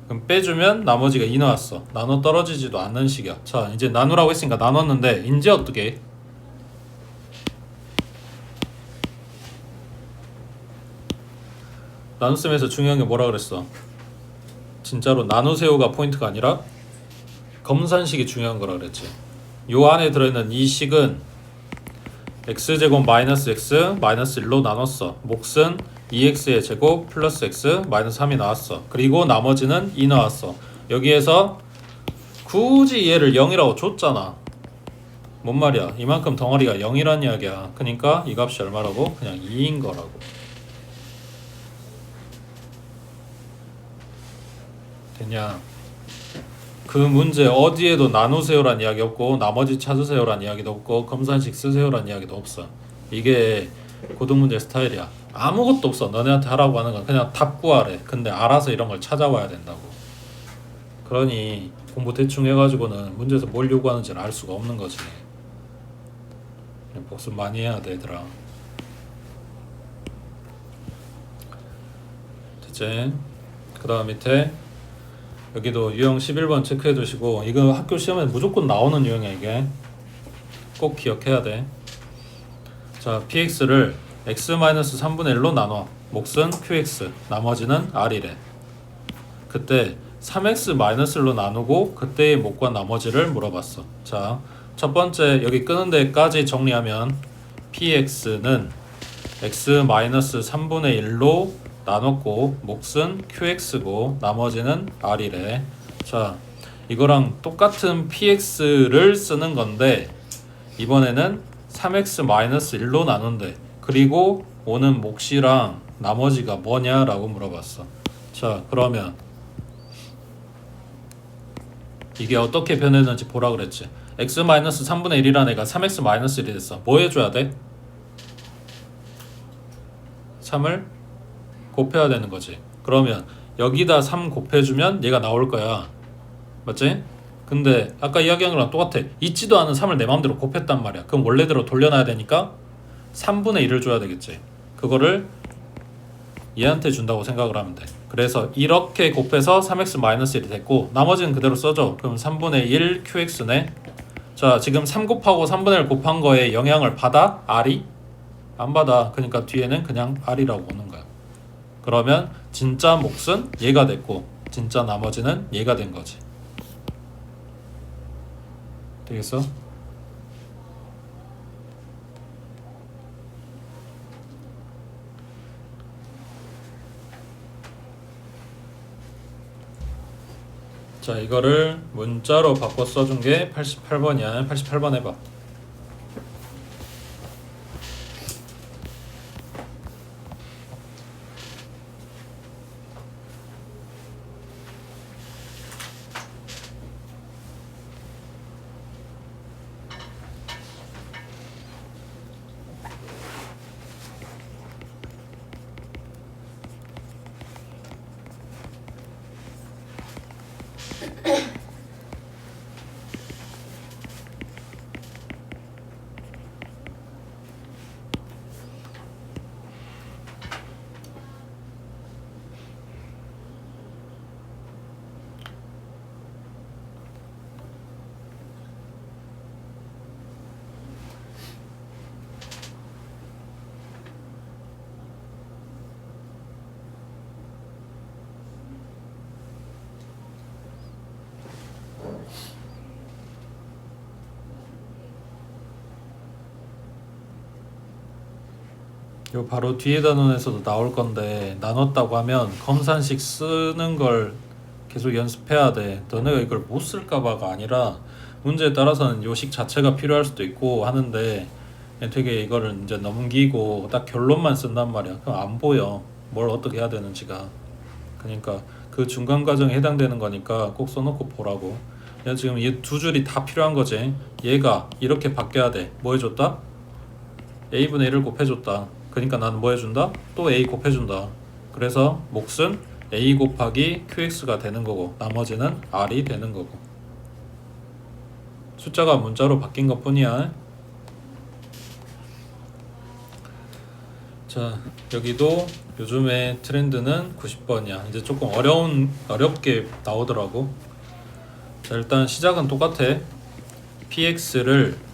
그럼 빼주면 나머지가 2 나왔어. 나눠 떨어지지도 않는 식이야. 자, 이제 나누라고 했으니까 나눴는데 이제 어떻게 해? 나눗셈에서 중요한 게 뭐라 그랬어? 진짜로 나누세요가 포인트가 아니라 검산식이 중요한 거라 그랬지. 요 안에 들어있는 이 식은 x제곱 마이너스 x 마이너스 1로 나눴어. 몫은 2x의 제곱 플러스 x 마이너스 3이 나왔어. 그리고 나머지는 2 나왔어. 여기에서 굳이 얘를 0이라고 줬잖아. 뭔 말이야? 이만큼 덩어리가 0이란 이야기야. 그러니까 이 값이 얼마라고? 그냥 2인 거라고. 됐냐? 그 문제 어디에도 나누세요란 이야기 없고 나머지 찾으세요란 이야기도 없고 검산식 쓰세요란 이야기도 없어. 이게 고등문제 스타일이야. 아무것도 없어. 너네한테 하라고 하는 건 그냥 답 구하래. 근데 알아서 이런 걸 찾아와야 된다고. 그러니 공부 대충 해가지고는 문제에서 뭘 요구하는지를 알 수가 없는 거지. 복습 많이 해야 돼, 얘들아. 됐지? 그 다음 밑에 여기도 유형 11번 체크해 두시고, 이거 학교 시험에 무조건 나오는 유형이야. 이게 꼭 기억해야 돼. 자, px를 x-3분의 1로 나눠. 몫은 qx, 나머지는 r이래. 그때 3x-1로 나누고 그때의 몫과 나머지를 물어봤어. 자, 첫 번째 여기 끄는 데까지 정리하면 px는 x-3분의 1로 나눴고 몫은 qx고 나머지는 r이래. 자, 이거랑 똑같은 px를 쓰는 건데 이번에는 3x-1로 나눈대. 그리고 오는 몫이랑 나머지가 뭐냐라고 물어봤어. 자, 그러면 이게 어떻게 변했는지 보라 그랬지. x-3분의 1이라는 애가 3x-1이 됐어. 뭐 해줘야 돼? 3을 곱해야 되는 거지. 그러면 여기다 3 곱해주면 얘가 나올 거야. 맞지? 근데 아까 이야기한 거랑 똑같아. 있지도 않은 3을 내 마음대로 곱했단 말이야. 그럼 원래대로 돌려놔야 되니까 3분의 1을 줘야 되겠지. 그거를 얘한테 준다고 생각을 하면 돼. 그래서 이렇게 곱해서 3x-1이 됐고 나머지는 그대로 써줘. 그럼 3분의 1 qx네. 자, 지금 3 곱하고 3분의 1 곱한 거에 영향을 받아? r이? 안 받아. 그러니까 뒤에는 그냥 r이라고 오는 거야. 그러면 진짜 몫은 얘가 됐고 진짜 나머지는 얘가 된 거지. 되겠어? 자, 이거를 문자로 바꿔 써준 게 88번이야. 88번 해봐. 요 바로 뒤에 단원에서도 나올 건데 나눴다고 하면 검산식 쓰는 걸 계속 연습해야 돼. 너네가 이걸 못 쓸까봐가 아니라 문제에 따라서는 요식 자체가 필요할 수도 있고 하는데 되게 이거를 이제 넘기고 딱 결론만 쓴단 말이야. 그럼 안 보여. 뭘 어떻게 해야 되는지가. 그러니까 그 중간 과정에 해당되는 거니까 꼭 써놓고 보라고. 야, 지금 이 두 줄이 다 필요한 거지. 얘가 이렇게 바뀌어야 돼. 뭐 해줬다? a분의 1을 곱해줬다. 그러니까 나는 뭐 해준다? 또 a 곱해준다. 그래서 몫은 a 곱하기 qx가 되는 거고 나머지는 r이 되는 거고. 숫자가 문자로 바뀐 것 뿐이야. 자, 여기도 요즘에 트렌드는 90번이야. 이제 조금 어렵게 나오더라고. 자, 일단 시작은 똑같아. px를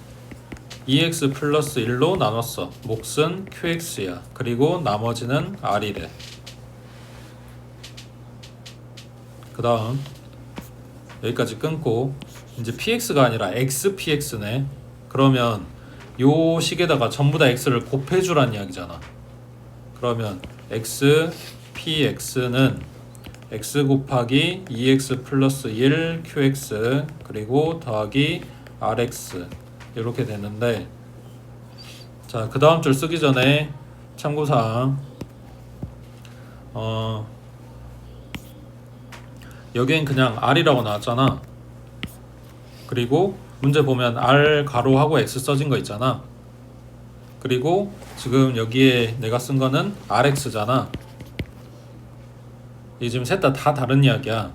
2x 플러스 1로 나눴어. 몫은 qx야. 그리고 나머지는 r이래. 그 다음 여기까지 끊고 이제 px가 아니라 xpx네. 그러면 요 식에다가 전부 다 x를 곱해주란 이야기잖아. 그러면 xpx는 x 곱하기 2x 플러스 1 qx 그리고 더하기 rx 이렇게 되는데, 자, 그 다음 줄 쓰기 전에 참고사항, 여기엔 그냥 r이라고 나왔잖아. 그리고 문제 보면 r 가로하고 x 써진 거 있잖아. 그리고 지금 여기에 내가 쓴 거는 rx잖아. 이게 지금 셋 다 다른 이야기야.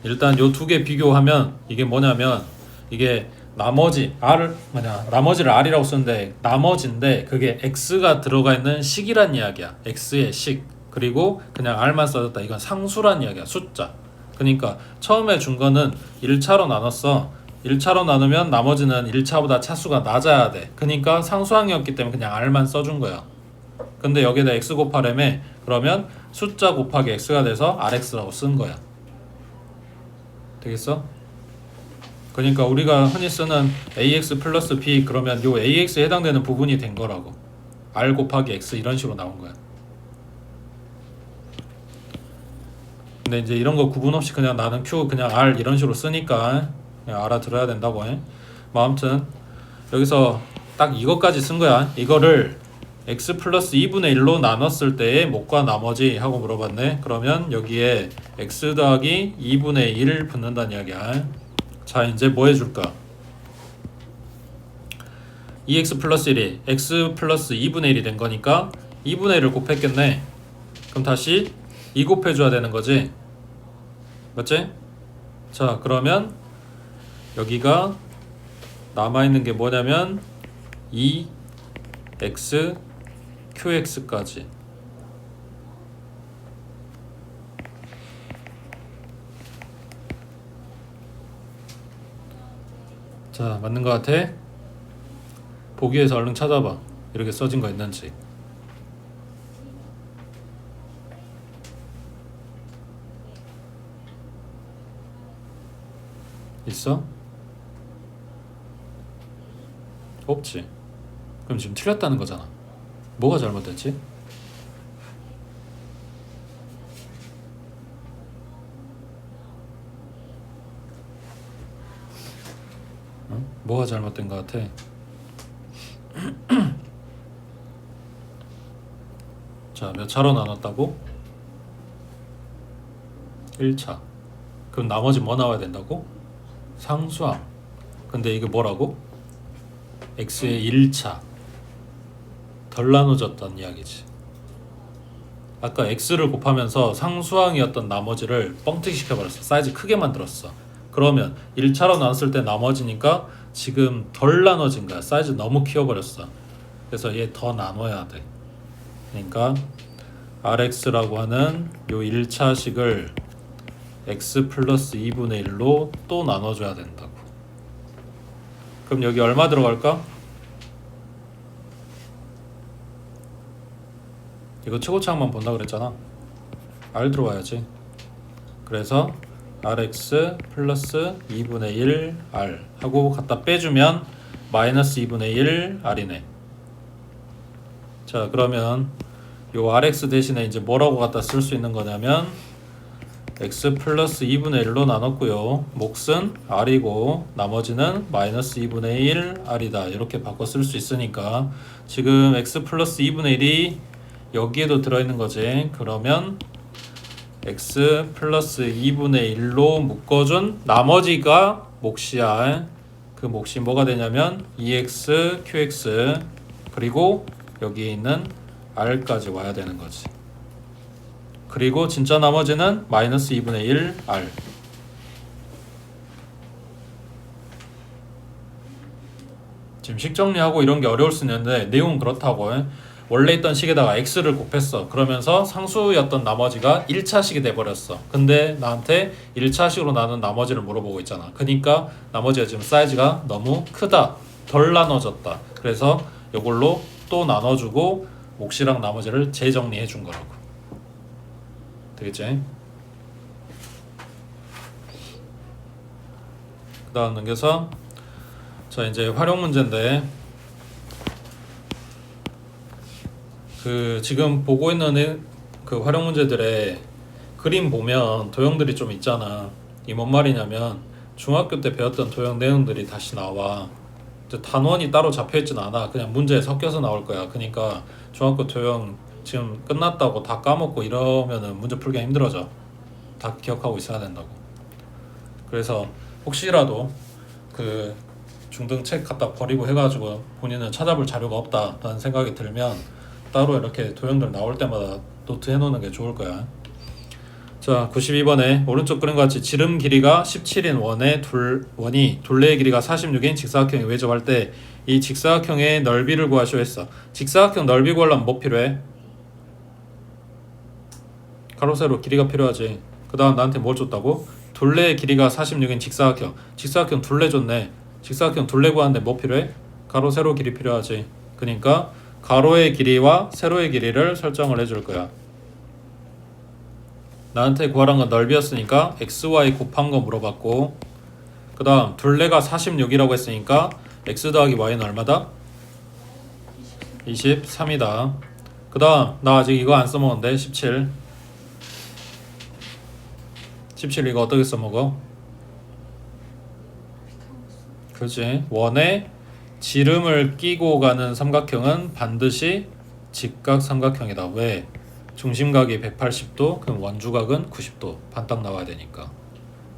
일단 요 두 개 비교하면 이게 뭐냐면 이게 나머지를 r이라고 쓰는데 나머지인데 그게 x가 들어가 있는 식이란 이야기야. x의 식. 그리고 그냥 R만 써줬다. 이건 상수란 이야기야. 숫자. 그러니까 처음에 준 거는 1차로 나눴어. 1차로 나누면 나머지는 1차보다 차수가 낮아야 돼. 그러니까 상수항이었기 때문에 그냥 R만 써준 거야. 근데 여기다 x 곱하려면 그러면 숫자 곱하기 x가 돼서 rx라고 쓴 거야. 되겠어? 그러니까 우리가 흔히 쓰는 ax 플러스 b 그러면 요 ax에 해당되는 부분이 된 거라고. r 곱하기 x 이런 식으로 나온 거야. 근데 이제 이런 거 구분 없이 그냥 나는 q 그냥 r 이런 식으로 쓰니까 그냥 알아들어야 된다고 해. 뭐 아무튼 여기서 딱 이것까지 쓴 거야. 이거를 x 플러스 2분의 1로 나눴을 때의 목과 나머지 하고 물어봤네. 그러면 여기에 x 더하기 2분의 1 붙는다는 이야기야. 자 이제 뭐 해줄까? 2x 플러스 1이 x 플러스 2분의 1이 된 거니까 2분의 1을 곱했겠네. 그럼 다시 2 곱해줘야 되는 거지. 맞지? 자 그러면 여기가 남아있는 게 뭐냐면 2x qx까지. 자 맞는 거 같아? 보기에서 얼른 찾아봐. 이렇게 써진 거 있는지. 있어? 없지. 그럼 지금 틀렸다는 거잖아. 뭐가 잘못됐지? 응? 뭐가 잘못된 거 같아? 자, 몇 차로 나눴다고? 1차. 그럼 나머지 뭐 나와야 된다고? 상수항. 근데 이게 뭐라고? x의 1차. 덜 나눠졌다는 이야기지. 아까 x를 곱하면서 상수항이었던 나머지를 뻥튀기 시켜버렸어. 사이즈 크게 만들었어. 그러면 1차로 나눴을 때 나머지니까 지금 덜 나눠진 거야. 사이즈 너무 키워버렸어. 그래서 얘 더 나눠야 돼. 그러니까 rx라고 하는 요 1차식을 x 플러스 2분의 1로 또 나눠줘야 된다고. 그럼 여기 얼마 들어갈까? 이거 최고차항만 본다 그랬잖아. r 들어와야지. 그래서 rx 플러스 2분의 1 r 하고 갖다 빼주면 마이너스 2분의 1 r이네. 자 그러면 요 rx 대신에 이제 뭐라고 갖다 쓸 수 있는 거냐면 x 플러스 2분의 1로 나눴고요. 몫은 r이고 나머지는 마이너스 2분의 1 r이다. 이렇게 바꿔 쓸 수 있으니까 지금 x 플러스 2분의 1이 여기에도 들어있는 거지. 그러면 x 플러스 2분의 1로 묶어준 나머지가 몫이야. 그 몫이 뭐가 되냐면 2x qx 그리고 여기에 있는 r까지 와야 되는 거지. 그리고 진짜 나머지는 마이너스 2분의 1 r. 지금 식 정리하고 이런 게 어려울 수 있는데 내용은 그렇다고. 원래 있던 식에다가 x를 곱했어. 그러면서 상수였던 나머지가 1차식이 돼버렸어. 근데 나한테 1차식으로 나눈 나머지를 물어보고 있잖아. 그러니까 나머지가 지금 사이즈가 너무 크다. 덜 나눠졌다. 그래서 이걸로 또 나눠주고 몫이랑 나머지를 재정리해 준 거라고. 되겠지? 그 다음 넘겨서 자 이제 활용 문제인데 그 지금 보고 있는 그 활용 문제들의 그림 보면 도형들이 좀 있잖아. 이 뭔 말이냐면 중학교 때 배웠던 도형 내용들이 다시 나와. 이제 단원이 따로 잡혀있진 않아. 그냥 문제에 섞여서 나올 거야. 그러니까 중학교 도형 지금 끝났다고 다 까먹고 이러면은 문제 풀기가 힘들어져. 다 기억하고 있어야 된다고. 그래서 혹시라도 그 중등 책 갖다 버리고 해가지고 본인은 찾아볼 자료가 없다라는 생각이 들면 따로 이렇게 도형들 나올 때마다 노트 해놓는 게 좋을 거야. 자 92번에 오른쪽 그림과 같이 지름 길이가 17인 원이 둘레의 길이가 46인 직사각형이 외접할 때 이 직사각형의 넓이를 구하시오 했어. 직사각형 넓이 구하려면 뭐 필요해? 가로 세로 길이가 필요하지. 그 다음 나한테 뭘 줬다고? 둘레의 길이가 46인 직사각형. 직사각형 둘레 줬네. 직사각형 둘레 구하는데 뭐 필요해? 가로 세로 길이 필요하지. 그러니까 가로의 길이와 세로의 길이를 설정을 해줄 거야. 나한테 구하란 건 넓이였으니까 xy 곱한 거 물어봤고, 그 다음 둘레가 46이라고 했으니까 x 더하기 y는 얼마다? 23이다. 그 다음 나 아직 이거 안 써먹었는데 17 이거 어떻게 써먹어? 그렇지. 원에 지름을 끼고 가는 삼각형은 반드시 직각삼각형이다. 왜? 중심각이 180도, 그럼 원주각은 90도. 반딱 나와야 되니까.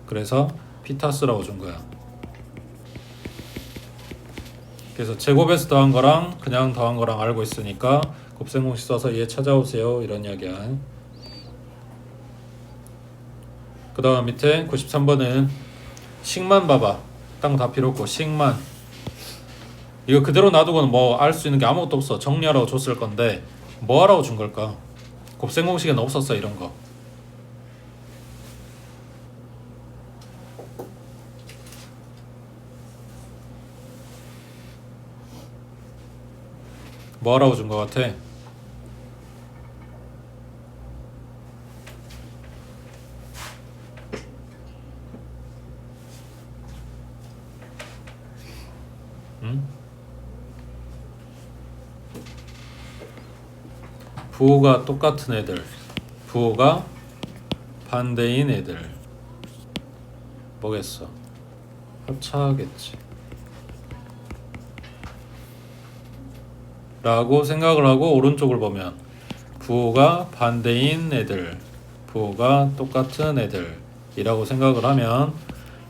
그래서 피타스라고 준 거야. 그래서 제곱에서 더한 거랑 그냥 더한 거랑 알고 있으니까 곱셈 공식 써서 얘 찾아오세요. 이런 이야기야. 그 다음 밑에 93번은 식만 봐봐. 딱 다 필요 없고 식만. 이거 그대로 놔두고는 뭐 알 수 있는 게 아무것도 없어. 정리하라고 줬을 건데 뭐 하라고 준 걸까? 곱셈 공식에는 없었어 이런 거. 뭐 하라고 준 거 같아? 응? 부호가 똑같은 애들, 부호가 반대인 애들 뭐겠어? 합차겠지 라고 생각을 하고 오른쪽을 보면 부호가 반대인 애들, 부호가 똑같은 애들 이라고 생각을 하면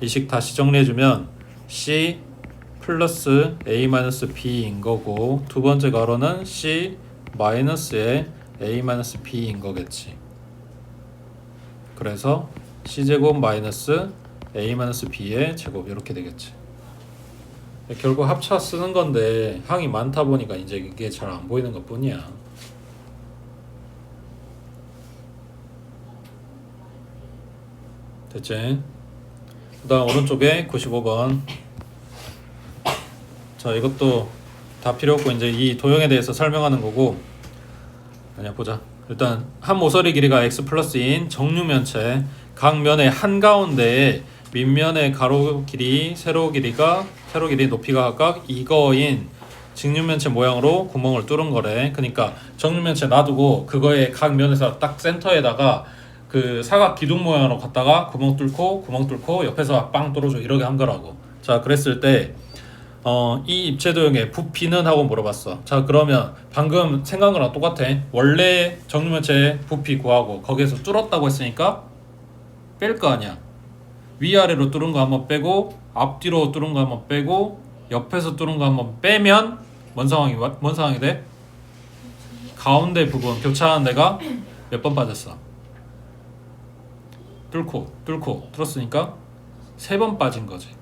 이 식 다시 정리해주면 C 플러스 A-B인 거고 두 번째 가로는 C 마이너스의 A-B인 거겠지. 그래서 C제곱 마이너스 A-B의 제곱 이렇게 되겠지. 결국 합차 쓰는 건데 항이 많다 보니까 이제 이게 잘 안 보이는 것 뿐이야. 됐지? 그 다음 오른쪽에 95번. 자, 이것도 다 필요 없고 이제 이 도형에 대해서 설명하는 거고. 아니야, 보자. 일단 한 모서리 길이가 x 플러스인 정육면체 각 면의 한가운데에 밑면의 가로 길이, 세로 길이 높이가 각각 이거인 직육면체 모양으로 구멍을 뚫은 거래. 그러니까 정육면체 놔두고 그거의 각 면에서 딱 센터에다가 그 사각 기둥 모양으로 갖다가 구멍 뚫고 옆에서 빵 뚫어줘 이렇게 한 거라고. 자, 그랬을 때 이 입체 도형의 부피는 하고 물어봤어. 자, 그러면 방금 생각한 거랑 똑같아. 원래 정육면체 부피 구하고 거기에서 뚫었다고 했으니까 뺄 거 아니야. 위아래로 뚫은 거 한번 빼고 앞뒤로 뚫은 거 한번 빼고 옆에서 뚫은 거 한번 빼면 뭔 상황이 돼? 가운데 부분 교차하는 데가 몇 번 빠졌어? 뚫었으니까 3번 빠진 거지.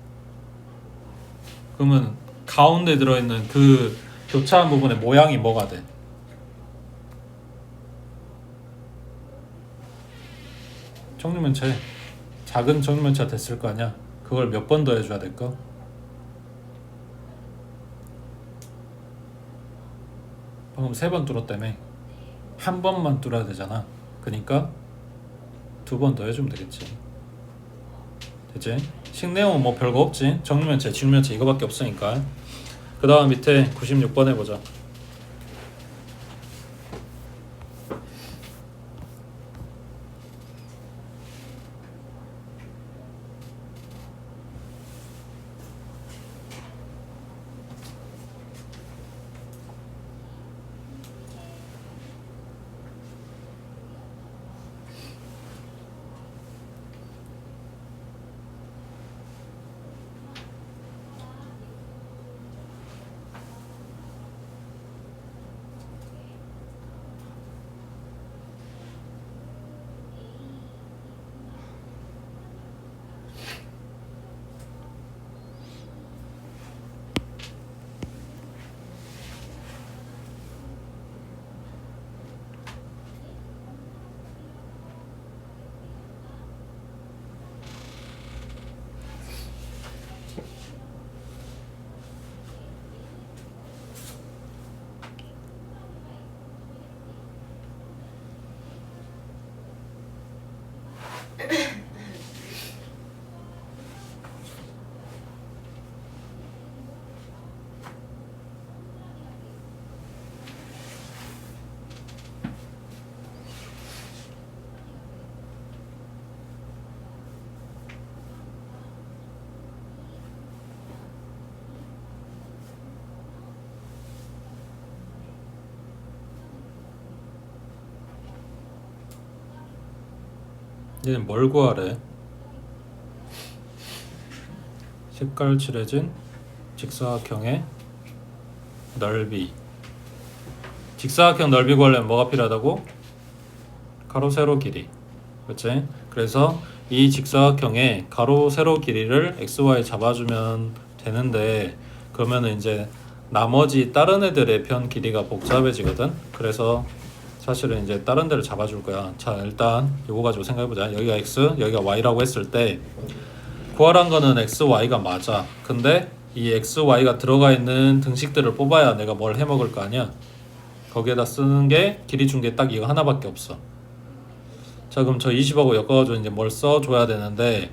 그러면 가운데 들어있는 그 교차한 부분의 모양이 뭐가 돼? 정육면체, 작은 정육면체가 됐을 거 아니야. 그걸 몇 번 더 해줘야 될까? 방금 3번 뚫었다며. 한 번만 뚫어야 되잖아. 그러니까 2번 더 해주면 되겠지. 됐지? 식 내용은 뭐 별거 없지. 정육면체, 직육면체 이거밖에 없으니까. 그 다음 밑에 96번 해보자. 얘는 뭘 구하래? 색깔 칠해진 직사각형의 넓이. 직사각형 넓이 구하려면 뭐가 필요하다고? 가로 세로 길이. 그렇지? 그래서 이 직사각형의 가로 세로 길이를 xy 잡아주면 되는데, 그러면은 이제 나머지 다른 애들의 편 길이가 복잡해지거든. 그래서 사실은 이제 다른 데를 잡아줄 거야. 자, 일단 요거 가지고 생각해보자. 여기가 x, 여기가 y라고 했을 때 구하란 거는 x, y가 맞아. 근데 이 x, y가 들어가 있는 등식들을 뽑아야 내가 뭘 해먹을 거 아니야. 거기에다 쓰는 게 길이 준 게 딱 이거 하나밖에 없어. 자, 그럼 저 20하고 엮어가지고 이제 뭘 써줘야 되는데,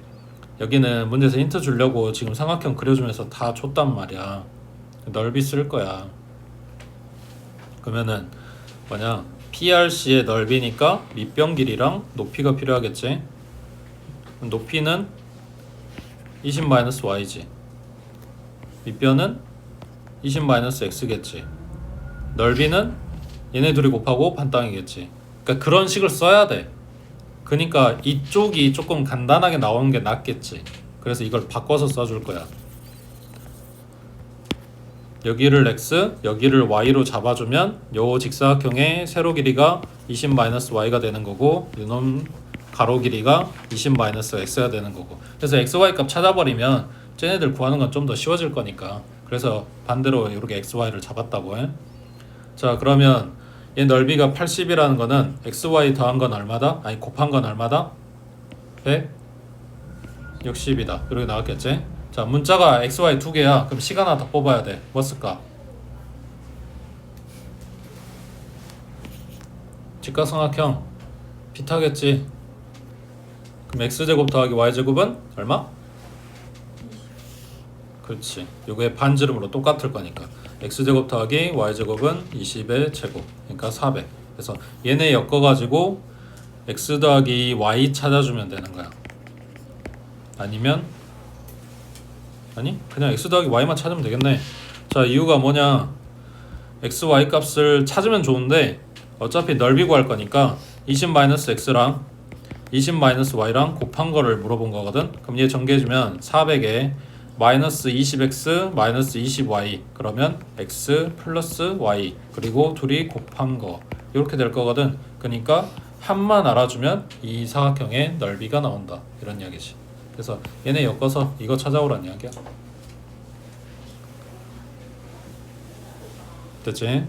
여기는 문제에서 힌트 주려고 지금 삼각형 그려주면서 다 줬단 말이야. 넓이 쓸 거야. 그러면은 뭐냐, PRC의 넓이니까 밑변 길이랑 높이가 필요하겠지. 높이는 20-y지. 밑변은 20-x겠지. 넓이는 얘네 둘이 곱하고 반땅이겠지. 그러니까 그런 식을 써야 돼. 그러니까 이쪽이 조금 간단하게 나오는 게 낫겠지. 그래서 이걸 바꿔서 써줄 거야. 여기를 x, 여기를 y로 잡아주면 요 직사각형의 세로 길이가 20-y가 되는 거고, 요놈 가로 길이가 20-x가 되는 거고. 그래서 xy 값 찾아버리면 쟤네들 구하는 건 좀 더 쉬워질 거니까. 그래서 반대로 이렇게 xy를 잡았다고 해. 자, 그러면 얘 넓이가 80이라는 거는 xy 더한 건 얼마다? 아니 곱한 건 얼마다? 160이다. 이렇게 나왔겠지? 자, 문자가 xy 두 개야. 그럼 시간 하나 더 뽑아야 돼. 뭐 쓸까? 직각삼각형 비타겠지. 그럼 x제곱 더하기 y제곱은 얼마? 그렇지. 요게 반지름으로 똑같을 거니까 x제곱 더하기 y제곱은 20의 제곱, 그러니까 400. 그래서 얘네 엮어가지고 x 더하기 y 찾아주면 되는 거야. 아니면 아니 그냥 x 더하기 y만 찾으면 되겠네. 자, 이유가 뭐냐, x, y 값을 찾으면 좋은데 어차피 넓이 구할 거니까 20-x랑 20-y랑 곱한 거를 물어본 거거든. 그럼 얘 정리해주면 400에 마이너스 20x 마이너스 20y, 그러면 x 플러스 y, 그리고 둘이 곱한 거, 이렇게 될 거거든. 그러니까 합만 알아주면 이 사각형의 넓이가 나온다, 이런 이야기지. 그래서 얘네 엮어서 이거 찾아오란 이야기야. 됐지?